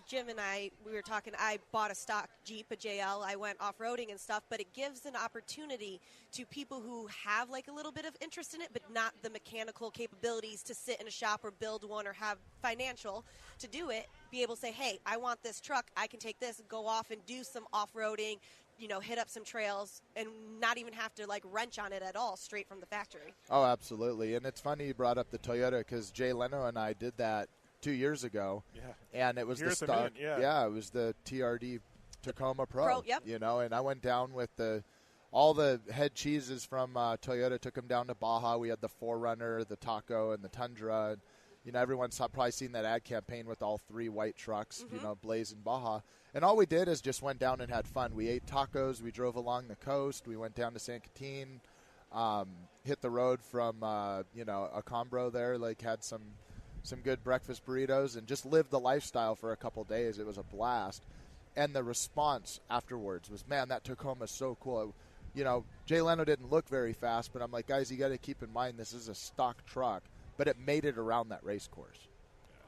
Jim and I, we were talking, I bought a stock Jeep, a JL. I went off-roading and stuff, but it gives an opportunity to people who have like a little bit of interest in it, but not the mechanical capabilities to sit in a shop or build one or have financial to do it, be able to say, hey, I want this truck. I can take this and go off and do some off-roading, hit up some trails and not even have to like wrench on it at all straight from the factory. Oh, absolutely. And it's funny you brought up the Toyota because Jay Leno and I did that 2 years ago. Yeah. And it was Here the at the stock. Mint, yeah. It was the TRD Tacoma Pro. Yep. And I went down with all the head cheeses from Toyota, took them down to Baja. We had the 4Runner, the Taco, and the Tundra. And, everyone's probably seen that ad campaign with all 3 white trucks, blazing Baja. And all we did is just went down and had fun. We ate tacos. We drove along the coast. We went down to San Quintin, hit the road from, Acambro there, had some good breakfast burritos, and just lived the lifestyle for a couple days. It was a blast. And the response afterwards was, man, that Tacoma's so cool. Jay Leno didn't look very fast, but I'm like, guys, you got to keep in mind this is a stock truck, but it made it around that race course.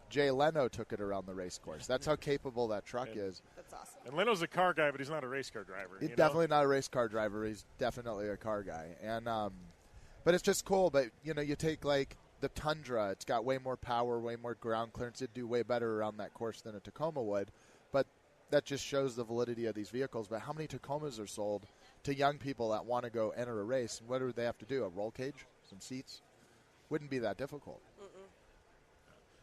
Jay Leno took it around the race course. That's how capable that truck is. That's awesome. And Leno's a car guy, but he's not a race car driver. He's definitely not a race car driver. He's definitely a car guy. And but it's just cool. But, you take the Tundra. It's got way more power, way more ground clearance. It'd do way better around that course than a Tacoma would. But that just shows the validity of these vehicles. But how many Tacomas are sold to young people that want to go enter a race? And what do they have to do? A roll cage? Some seats? Wouldn't be that difficult.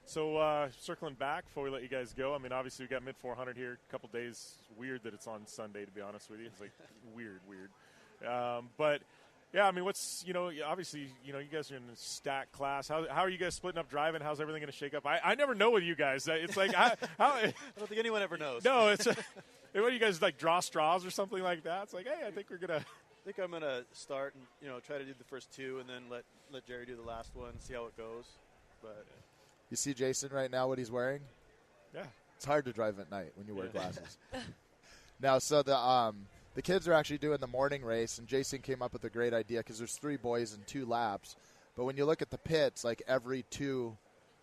So circling back before we let you guys go, I mean, obviously we got mid 400 here. A couple days. Weird that it's on Sunday, to be honest with you. It's like weird. But yeah, I mean, what's obviously you guys are in a stack class. How are you guys splitting up driving? How's everything going to shake up? I never know with you guys. It's like how I don't think anyone ever knows. No, it's what do you guys like draw straws or something like that? It's like, hey, I think we're gonna. I think I'm gonna start and try to do the first 2 and then let Jerry do the last one, see how it goes. But you see Jason right now, what he's wearing? Yeah. It's hard to drive at night when you wear glasses. Now, so the kids are actually doing the morning race, and Jason came up with a great idea because there's 3 boys and 2 laps. But when you look at the pits, every 2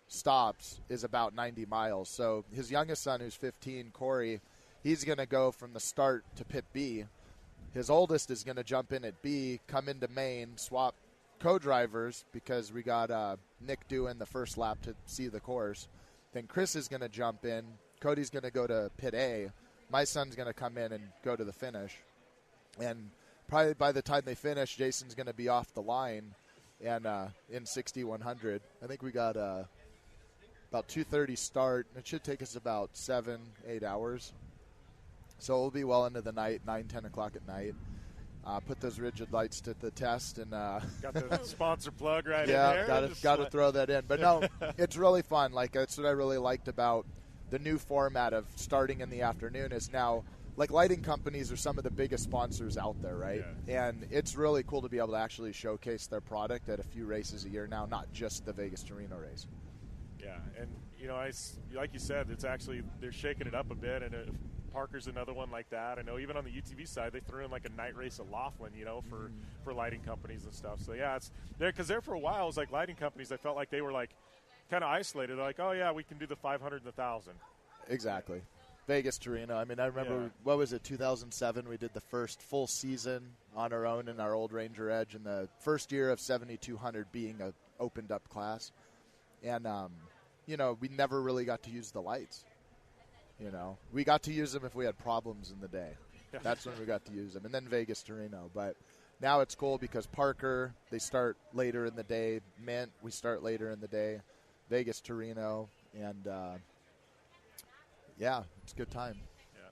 stops is about 90 miles. So his youngest son, who's 15, Corey, he's going to go from the start to pit B. His oldest is going to jump in at B, come into main, swap co-drivers because we got Nick doing the first lap to see the course. Then Chris is going to jump in. Cody's going to go to pit A. My son's going to come in and go to the finish. And probably by the time they finish, Jason's going to be off the line and in 60-100. I think we got about 2:30 start. It should take us about 7-8 hours. So we'll be well into the night, 9-10 o'clock at night. Put those rigid lights to the test. And got the sponsor plug right in there. Yeah, got to throw that in. But no, it's really fun. That's what I really liked about the new format of starting in the afternoon is now, lighting companies are some of the biggest sponsors out there, right? Yeah. And it's really cool to be able to actually showcase their product at a few races a year now, not just the Vegas to Reno race. Yeah, and, like you said, it's actually, they're shaking it up a bit, and Parker's another one like that. I know even on the UTV side, they threw in a night race at Laughlin, for lighting companies and stuff. So, yeah, it's there because there for a while, it was like lighting companies, I felt like they were kind of isolated. They're like, oh, yeah, we can do the 500 and the 1,000. Exactly. Vegas to Reno. I mean, I remember, what was it, 2007? We did the first full season on our own in our old Ranger Edge, and the first year of 7,200 being an opened-up class. And, we never really got to use the lights. We got to use them if we had problems in the day. That's when we got to use them. And then Vegas to Reno. But now it's cool because Parker, they start later in the day. Mint, we start later in the day. Vegas to Reno. And, it's a good time. Yeah.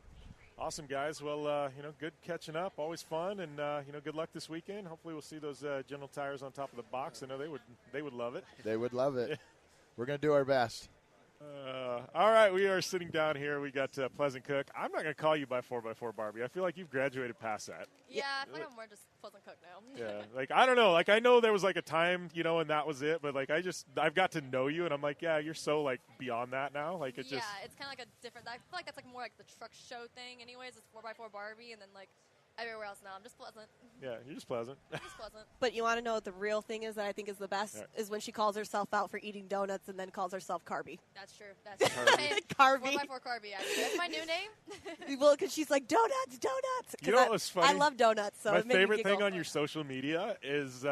Awesome, guys. Well, good catching up. Always fun. And, good luck this weekend. Hopefully we'll see those General Tires on top of the box. I know they would love it. They would love it. We're going to do our best. All right, we are sitting down here. We got Pleasant Cook. I'm not going to call you by 4x4 Barbie. I feel like you've graduated past that. Yeah, I feel like I'm more just Pleasant Cook now. Yeah, like, I don't know. Like, I know there was, like, a time, you know, and that was it. But, like, I've got to know you, and I'm like, yeah, you're so, like, beyond that now. Like, it's just. Yeah, it's kind of like a different. I feel like that's, like, more like the truck show thing anyways. It's 4x4 Barbie, and then, like, everywhere else now. I'm just Pleasant. Yeah, you're just Pleasant. Just Pleasant. But you want to know what the real thing is that I think is the best? Yeah. Is when she calls herself out for eating donuts and then calls herself Carby. That's true. That's true. Carby. 4x4 Carby, actually. That's my new name. Well, because she's like, donuts. You know what was funny? I love donuts. So my it made me favorite giggle. thing on your social media is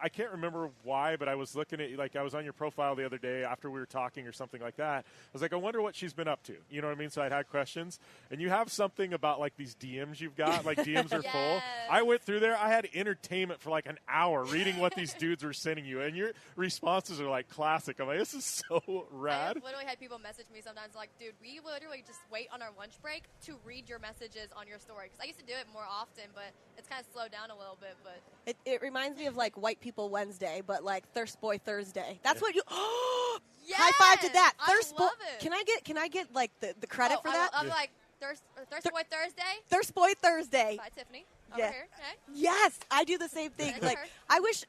I can't remember why, but I was looking at, like, I was on your profile the other day after we were talking or something like that. I was like, I wonder what she's been up to. You know what I mean? So I'd had questions. And you have something about, like, these DMs you've got. Like, DMs are full. I went through there. I had entertainment for, like, an hour reading what these dudes were sending you. And your responses are, like, classic. I'm like, this is so rad. I've literally had people message me sometimes like, dude, we literally just wait on our lunch break to read your messages on your story. Because I used to do it more often, but it's kind of slowed down a little bit. But It reminds me of, like, White People Wednesday, but, like, Thirst Boy Thursday. That's what you. yes! High five to that. I Thirst Boy. love it. Can I get like the credit for that? I'm like Thirst Boy Thursday. Thirst Boy Thursday. By Tiffany. Over Yeah. here. Okay. Yes, I do the same thing. Thanks, Like, her. I wish.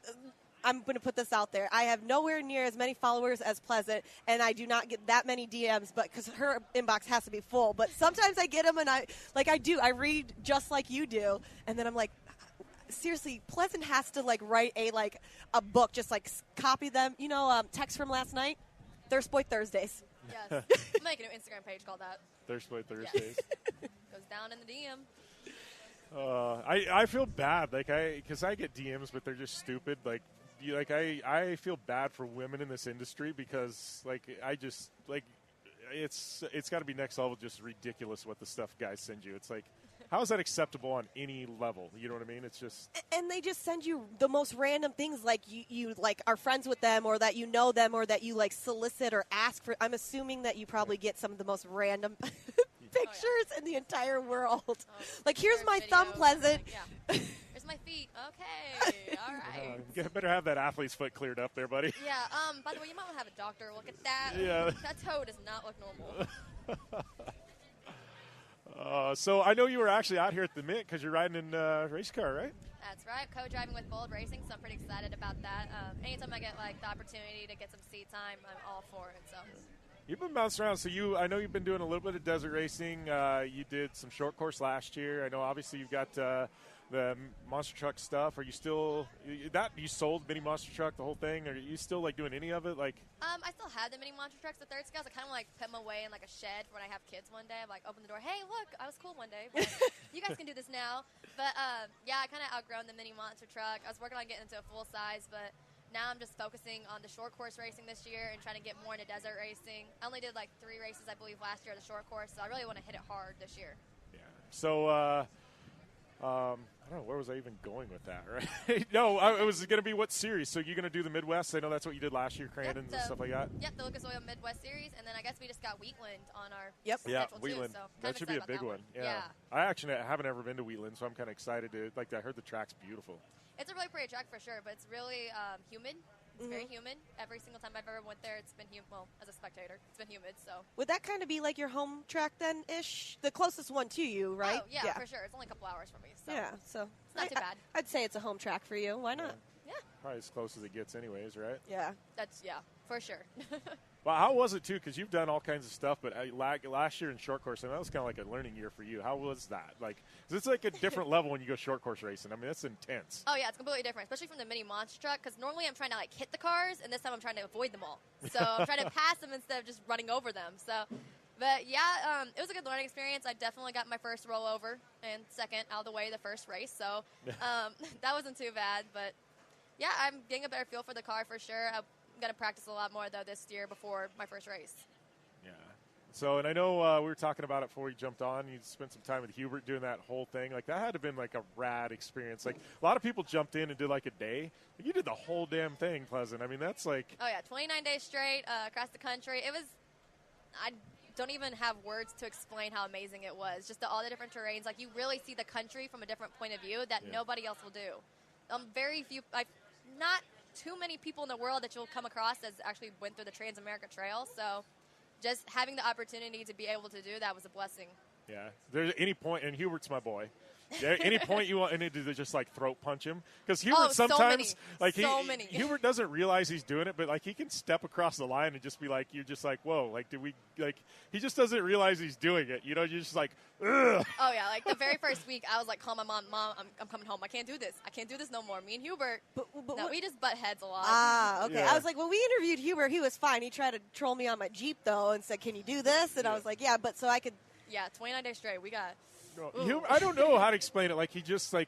I'm going to put this out there. I have nowhere near as many followers as Pleasant, and I do not get that many DMs, but because her inbox has to be full. But sometimes I get them, and I read just like you do, and then I'm like, seriously, Pleasant has to, like, write a book, just, like, copy them. You know, text from last night, Thirst Boy Thursdays. Yes. I'm making an Instagram page called that. Thirst Boy Thursdays. Goes down in the DM. I feel bad, like, because I get DMs, but they're just stupid. Like, I feel bad for women in this industry because, like, I just, like, it's got to be next level, just ridiculous what the stuff guys send you. It's like, how is that acceptable on any level? You know what I mean? It's just. And they just send you the most random things, like you like are friends with them, or that you know them, or that you, like, solicit or ask for. I'm assuming that you probably get some of the most random pictures in the entire world. Like, here's my thumb, Pleasant. Yeah. Here's my feet. Okay. All right. You better have that athlete's foot cleared up there, buddy. Yeah. By the way, you might want to have a doctor look at that. Yeah. That toe does not look normal. So I know you were actually out here at the Mint because you're riding in a race car, right? That's right. Co-driving with Bold Racing, so I'm pretty excited about that. Anytime I get, like, the opportunity to get some seat time, I'm all for it. So. You've been bouncing around. So I know you've been doing a little bit of desert racing. You did some short course last year. I know obviously you've got the monster truck stuff. Are you still you sold mini monster truck, the whole thing? Are you still, like, doing any of it? Like, I still have the mini monster trucks, the third scales. I kind of, like, put them away in, like, a shed for when I have kids one day. I'm like, open the door. Hey, look, I was cool one day. But you guys can do this now. But yeah, I kind of outgrown the mini monster truck. I was working on getting into a full size, but now I'm just focusing on the short course racing this year and trying to get more into desert racing. I only did, like, 3 races, I believe, last year at the short course, so I really want to hit it hard this year. yeah. So I don't know, where was I even going with that, right? No, it was going to be what series? So you're going to do the Midwest? I know that's what you did last year, Crandons and stuff like that. Yep, the Lucas Oil Midwest Series, and then I guess we just got Wheatland on our Yeah, schedule Wheatland. too. So That should be a big one. Yeah. I actually haven't ever been to Wheatland, so I'm kind of excited to. Like, I heard the track's beautiful. It's a really pretty track for sure, but it's really humid. It's very humid. Every single time I've ever went there, it's been humid. Well, as a spectator, it's been humid. So Would that kind of be like your home track then, ish? The closest one to you, right? Oh, yeah, for sure. It's only a couple hours from me. So Yeah, so it's not too bad. I'd say it's a home track for you. Why not? Yeah. Probably as close as it gets anyways, right? Yeah. That's for sure. Well, how was it, too? Because you've done all kinds of stuff, but last year in short course, and that was kind of like a learning year for you. How was that? Like, 'cause it's like a different level when you go short course racing. I mean, that's intense. Oh, yeah, it's completely different, especially from the mini monster truck, because normally I'm trying to, like, hit the cars, and this time I'm trying to avoid them all. So I'm trying to pass them instead of just running over them. So, but, yeah, it was a good learning experience. I definitely got my first rollover and second out of the way the first race. So that wasn't too bad. But, yeah, I'm getting a better feel for the car for sure. I'm going to practice a lot more, though, this year before my first race. Yeah. So, and I know we were talking about it before we jumped on. You spent some time with Hubert doing that whole thing. Like, that had to have been, like, a rad experience. Like, a lot of people jumped in and did, like, a day. You did the whole damn thing, Pleasant. I mean, that's like... Oh, yeah, 29 days straight across the country. It was... I don't even have words to explain how amazing it was. Just all the different terrains. Like, you really see the country from a different point of view that nobody else will do. Very few... not too many people in the world that you'll come across that actually went through the Trans-America Trail. So just having the opportunity to be able to do that was a blessing. Yeah. There's any point, and Hubert's my boy. There, any point you want to just like throat punch him, because Hubert sometimes Hubert doesn't realize he's doing it, but like he can step across the line and just be like, you're just like, whoa, like did we like he just doesn't realize he's doing it, you're just like, ugh. Oh yeah, like the very first week I was like, call my mom, I'm coming home, I can't do this no more. Me and Hubert, we just butt heads a lot. Okay. Yeah. I was like, when we interviewed Hubert, he was fine. He tried to troll me on my Jeep though and said, can you do this? And I was like, yeah, but so I could. Yeah, 29 days straight. We got. I don't know how to explain it. Like he just like,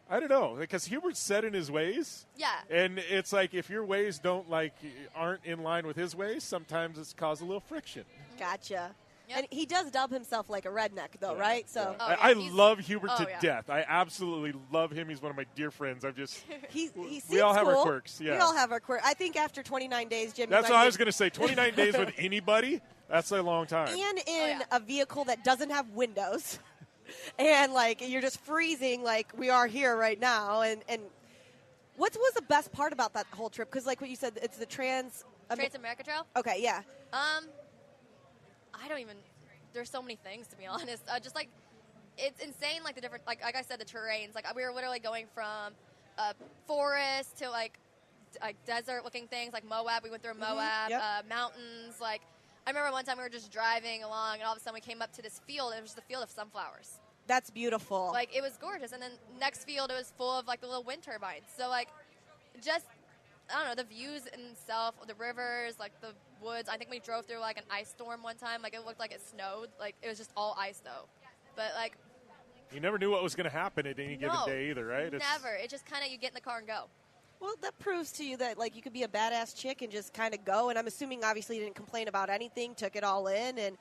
I don't know, because Hubert's set in his ways. Yeah. And it's like if your ways aren't in line with his ways, sometimes it's caused a little friction. Gotcha. Yep. And he does dub himself like a redneck, though, right? So I love Hubert to death. I absolutely love him. He's one of my dear friends. I'm just we all have our quirks. Yeah. We all have our quirks. I think after 29 days, Jim. That's what I was going to say. 29 days with anybody. That's a long time. And in a vehicle that doesn't have windows. And, like, you're just freezing like we are here right now. And what was the best part about that whole trip? Because, like what you said, it's the Trans-America Trail? Okay, yeah. I don't even – there's so many things, to be honest. Just, like, it's insane, like, the different – like I said, the terrains. Like, we were literally going from forest to, like desert-looking things, like Moab. We went through Moab, mountains, like – I remember one time we were just driving along, and all of a sudden we came up to this field, and it was just a field of sunflowers. That's beautiful. Like, it was gorgeous. And then next field, it was full of, like, the little wind turbines. So, like, just, I don't know, the views in itself, the rivers, like, the woods. I think we drove through, like, an ice storm one time. Like, it looked like it snowed. Like, it was just all ice, though. But, like... You never knew what was going to happen at any given day either, right? Never. It's just kind of you get in the car and go. Well, that proves to you that, like, you could be a badass chick and just kind of go. And I'm assuming, obviously, you didn't complain about anything, took it all in. And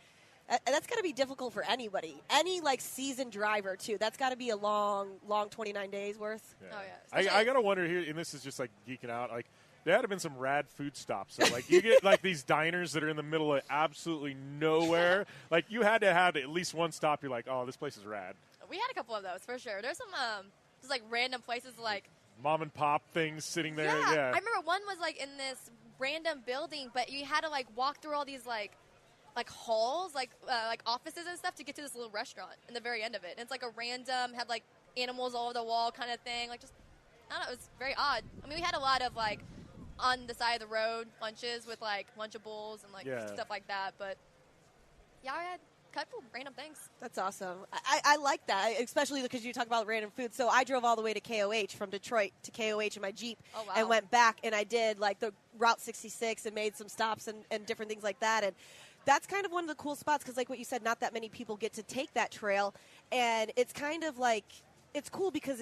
that's got to be difficult for anybody. Any, like, seasoned driver, too. That's got to be a long 29 days worth. Yeah. Oh, yeah. I got to wonder here, and this is just, like, geeking out. Like, there had to have been some rad food stops. So, like, you get, like, these diners that are in the middle of absolutely nowhere. Like, you had to have at least one stop. You're like, oh, this place is rad. We had a couple of those, for sure. There's some, just, like, random places, like... mom and pop things sitting there. Yeah. I remember one was like in this random building, but you had to like walk through all these like halls, like offices and stuff to get to this little restaurant in the very end of it. And it's like a random, had like animals all over the wall kind of thing. Like just, I don't know, it was very odd. I mean, we had a lot of like on the side of the road lunches with like Lunchables and like stuff like that. But yeah, I had a couple random things. That's awesome. I like that, especially because you talk about random food. So I drove all the way to KOH from Detroit to KOH in my Jeep and went back, and I did like the Route 66 and made some stops and different things like that. And that's kind of one of the cool spots because, like what you said, not that many people get to take that trail. And it's kind of like, it's cool because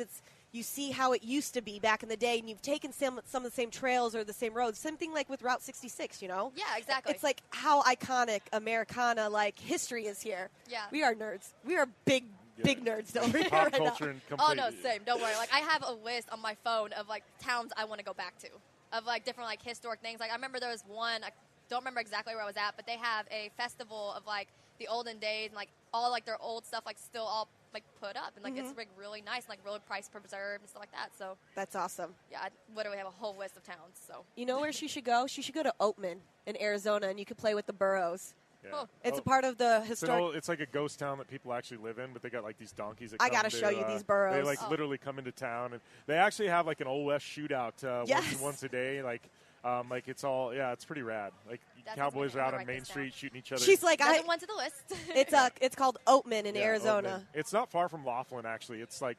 you see how it used to be back in the day, and you've taken some of the same trails or the same roads. Same thing like with Route 66, you know? Yeah, exactly. It's like how iconic Americana, like, history is here. Yeah. We are nerds. We are big nerds over here Pop right culture now. and complete. Oh, no, same. Don't worry. Like, I have a list on my phone of, like, towns I want to go back to, of, like, different, like, historic things. Like, I remember there was one, I don't remember exactly where I was at, but they have a festival of, like, the olden days and, like, all, like, their old stuff, like, still all like put up and like it's like really nice, like really price preserved and stuff like that. So that's awesome. Yeah, I literally have a whole list of towns. So you know where she should go? She should go to Oatman in Arizona, and you could play with the burros. Yeah. Cool. It's a part of the historic. It's like a ghost town that people actually live in, but they got like these donkeys. That I gotta show you these burros. They like literally come into town, and they actually have like an Old West shootout once a day. Like it's all it's pretty rad. Like cowboys are out on Main Street shooting each other. She's like, I went to the list. It's called Oatman in Arizona. Oatman. It's not far from Laughlin, actually. It's like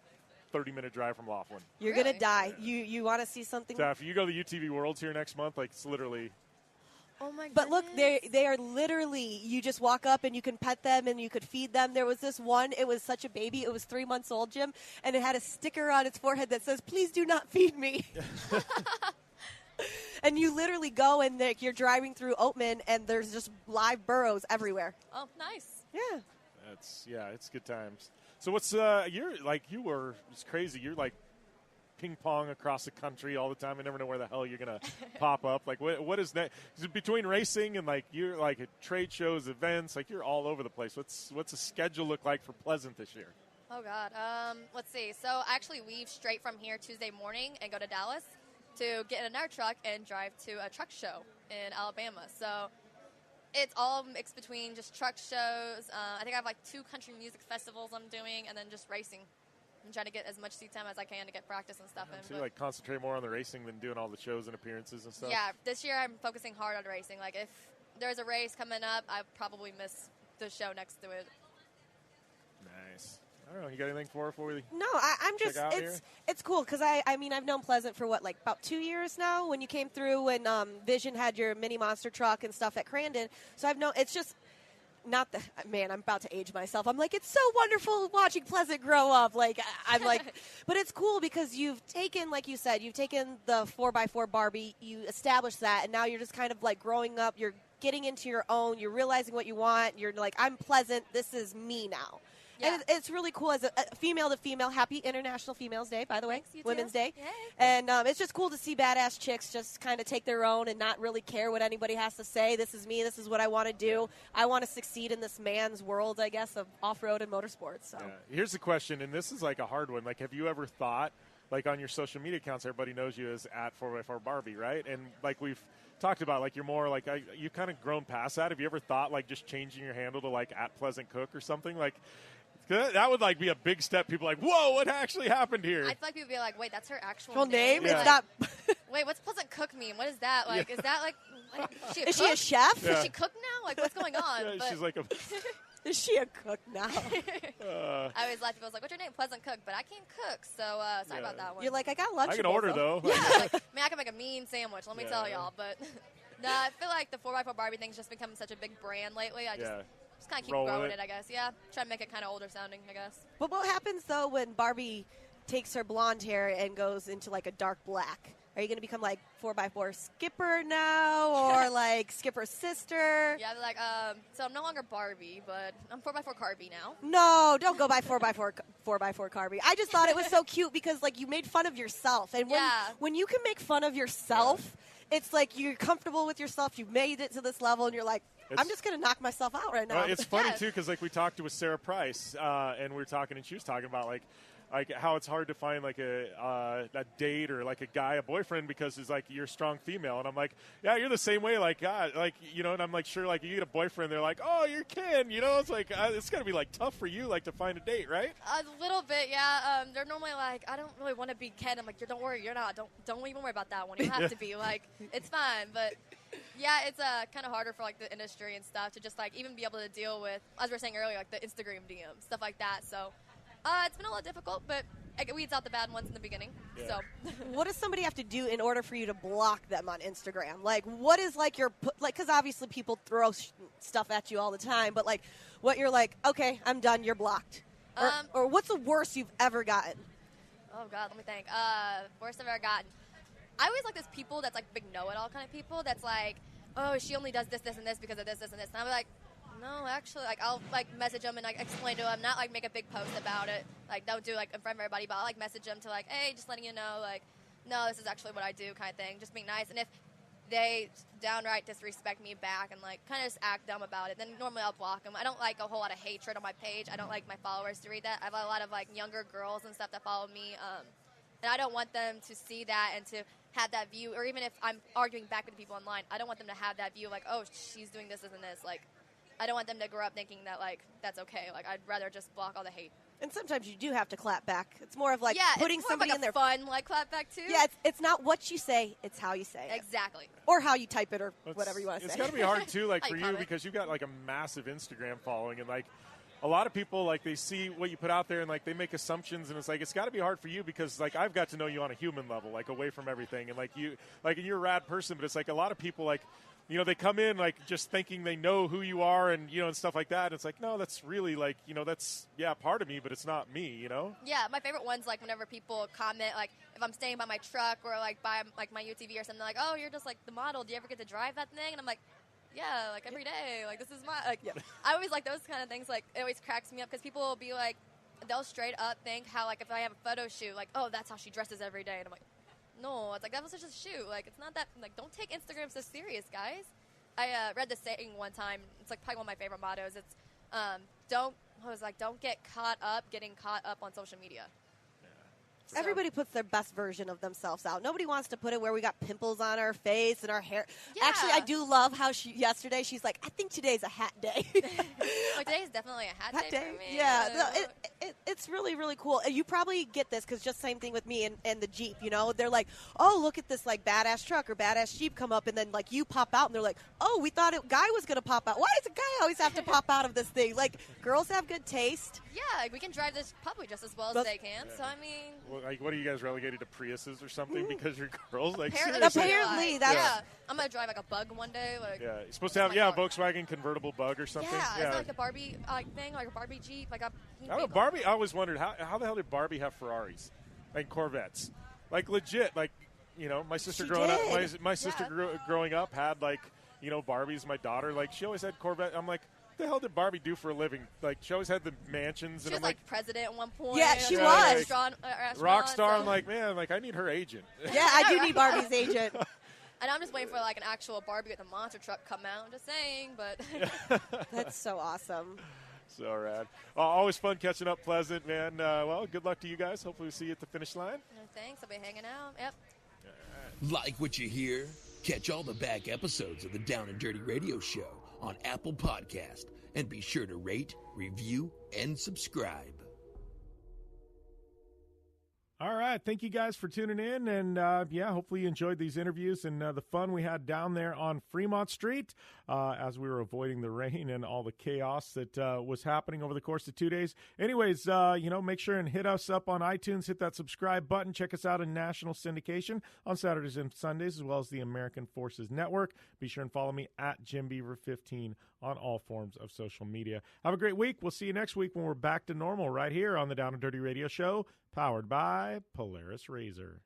30-minute drive from Laughlin. You're gonna die. You want to see something? So if you go to the UTV Worlds here next month, like it's literally. Oh my goodness. But look, they are literally. You just walk up and you can pet them and you could feed them. There was this one. It was such a baby. It was 3 months old, Jim, and it had a sticker on its forehead that says, "Please do not feed me." And you literally go and you're driving through Oatman, and there's just live burros everywhere. Oh, nice. Yeah. It's good times. So what's it's crazy. You're like ping pong across the country all the time. I never know where the hell you're gonna pop up. Like what is that? Between racing and like you're like at trade shows, events, like you're all over the place. What's the schedule look like for Pleasant this year? Oh God. Let's see. So I actually leave straight from here Tuesday morning and go to Dallas to get in another truck and drive to a truck show in Alabama. So it's all mixed between just truck shows. I think I have like 2 country music festivals I'm doing, and then just racing. I'm trying to get as much seat time as I can to get practice and stuff in. So you like concentrate more on the racing than doing all the shows and appearances and stuff? Yeah, this year I'm focusing hard on racing. Like if there's a race coming up, I probably miss the show next to it. Nice. I don't know. You got anything for before we No, I'm just it's cool because I mean I've known Pleasant for what, like about 2 years now. When you came through when Vision had your mini monster truck and stuff at Crandon, so I've known it's just. Not the man. I'm about to age myself. I'm like, it's so wonderful watching Pleasant grow up. Like I'm like, but it's cool because you've taken, like you said, you've taken the 4x4 Barbie, you established that, and now you're just kind of like growing up. You're getting into your own. You're realizing what you want. You're like, I'm Pleasant. This is me now. Yeah. And it's really cool as a female to female. Happy International Females Day, by the way. Thanks, you Women's too. Day. Yay. And it's just cool to see badass chicks just kind of take their own and not really care what anybody has to say. This is me. This is what I want to do. I want to succeed in this man's world, I guess, of off-road and motorsports. So. Yeah. Here's the question, and this is like a hard one. Like, have you ever thought, like on your social media accounts, everybody knows you as at 4x4 Barbie, right? And like we've talked about, like you're more like you've kind of grown past that. Have you ever thought like just changing your handle to like at Pleasant Cook or something? Like that would like be a big step. People are like, whoa, what actually happened here? I feel like people would be like, wait, that's her actual Full name? Yeah. It's not. Wait, what's Pleasant Cook mean? What is that? Like, is that like is she a chef? Yeah. Does she cook now? Like, what's going on? Yeah, But she's like a. Is she a cook now? I always laugh. People was like, "What's your name?" Pleasant Cook, but I can't cook, so sorry about that one. You're like, I got lunch. I can order though. Yeah, like, man, I can make a mean sandwich. Let me tell y'all, but no, I feel like the 4x4 Barbie thing's just become such a big brand lately. I just kind of keep growing it, I guess. Yeah, try to make it kind of older sounding, I guess. But what happens though when Barbie takes her blonde hair and goes into like a dark black? Are you going to become like 4x4 Skipper now, or like Skipper's sister? Yeah, like so I'm no longer Barbie, but I'm 4x4 Carby now. No, don't go by 4x4 Carby. I just thought it was so cute because like you made fun of yourself, and when you can make fun of yourself, it's like you're comfortable with yourself. You've made it to this level, and you're like, I'm just going to knock myself out right now. It's funny too because like we talked with Sara Price, and we were talking, and she was talking about like how it's hard to find like a date or like a boyfriend because it's like you're a strong female, and I'm like, yeah, you're the same way, like God, like you know, and I'm like, sure, like you get a boyfriend, they're like, oh, you're Ken, you know, it's like it's gotta be like tough for you, like to find a date, right? A little bit, yeah. They're normally like, I don't really want to be Ken. I'm like, don't worry, you're not. Don't even worry about that one. You don't have to be like, it's fine, but. Yeah, it's kind of harder for like the industry and stuff to just like even be able to deal with, as we were saying earlier, like the Instagram DMs, stuff like that. So it's been a little difficult, but it weeds out the bad ones in the beginning. Yeah. So what does somebody have to do in order for you to block them on Instagram? Like, what is like your like? Because obviously people throw stuff at you all the time, but like, what you're like, okay, I'm done. You're blocked. Or what's the worst you've ever gotten? Oh God, let me think. Worst I've ever gotten. I always like those people that's like big know-it-all kind of people that's like, oh, she only does this, this, and this because of this, this, and this. And I'm like, no, actually, like I'll like message them and like explain to them, not like make a big post about it. Like don't do like in front of everybody, but I'll like message them to like, hey, just letting you know, like, no, this is actually what I do, kind of thing. Just being nice. And if they downright disrespect me back and like kind of just act dumb about it, then normally I'll block them. I don't like a whole lot of hatred on my page. I don't like my followers to read that. I have a lot of like younger girls and stuff that follow me. And I don't want them to see that and to have that view, or even if I'm arguing back with people online, I don't want them to have that view like, oh, she's doing this, and this. Like, I don't want them to grow up thinking that, like, that's okay. Like, I'd rather just block all the hate. And sometimes you do have to clap back. It's more of like putting it's more somebody like in there. Fun, like clap back too. Yeah, it's not what you say, it's how you say it. Exactly. Or how you type it, or whatever you want to say. It's got to be hard too, like for you, because you've got like a massive Instagram following, and like a lot of people, like they see what you put out there and like they make assumptions, and it's like it's got to be hard for you because like I've got to know you on a human level, like away from everything, and like you're a rad person, but it's like a lot of people like, you know, they come in like just thinking they know who you are and you know and stuff like that. And it's like, no, that's really like, you know, that's part of me, but it's not me, you know. Yeah, my favorite ones like whenever people comment like if I'm staying by my truck or like by like my UTV or something, like, oh, you're just like the model. Do you ever get to drive that thing? And I'm like, yeah, like every day, like this is my like. Yeah. I always like those kind of things. Like it always cracks me up because people will be like, they'll straight up think how like if I have a photo shoot, like, oh, that's how she dresses every day, and I'm like, no, it's like that was just a shoot. Like it's not that. Like don't take Instagram so serious, guys. I read the saying one time. It's like probably one of my favorite mottos. It's don't get getting caught up on social media. Everybody puts their best version of themselves out. Nobody wants to put it where we got pimples on our face and our hair. Yeah. Actually, I do love how yesterday she's like, I think today's a hat day. Today's definitely a hat day for me. Yeah, no, it's really, really cool. You probably get this because just same thing with me and the Jeep, you know. They're like, oh, look at this, like, badass truck or badass Jeep come up, and then, like, you pop out, and they're like, oh, we thought a guy was going to pop out. Why does a guy always have to pop out of this thing? Like, girls have good taste. Yeah, we can drive this probably just as well as they can. So, I mean. Well, like, what are you guys relegated to Priuses or something because you're girls? Like, apparently that's. Yeah. I'm going to drive, like, a Bug one day. Like, yeah, you're supposed to have, a Volkswagen convertible Bug or something. Yeah, it's like a Barbie thing, like a Barbie Jeep. Like a Barbie, I always wondered, how the hell did Barbie have Ferraris? Like Corvettes? Like, legit, like, you know, my sister growing up, my sister growing up had, like, you know, Barbies. My daughter, like, she always had Corvette. I'm like, what the hell did Barbie do for a living? Like, she always had the mansions. She and was I'm like president at one point. Yeah, she was. Rock star. I'm like, man, like, I need her agent. Yeah, I do need Barbie's agent. And I'm just waiting for, like, an actual Barbie with a monster truck come out. I'm just saying, but. That's so awesome. So rad. Always fun catching up, Pleasant, man. Well, good luck to you guys. Hopefully we see you at the finish line. Thanks. I'll be hanging out. Yep. Like what you hear? Catch all the back episodes of the Down and Dirty Radio Show on Apple Podcast. And be sure to rate, review, and subscribe. All right. Thank you guys for tuning in. And, hopefully you enjoyed these interviews and the fun we had down there on Fremont Street as we were avoiding the rain and all the chaos that was happening over the course of 2 days. Anyways, make sure and hit us up on iTunes. Hit that subscribe button. Check us out in national syndication on Saturdays and Sundays, as well as the American Forces Network. Be sure and follow me at JimBeaver15 on all forms of social media. Have a great week. We'll see you next week when we're back to normal right here on the Down and Dirty Radio Show, powered by Polaris Razor.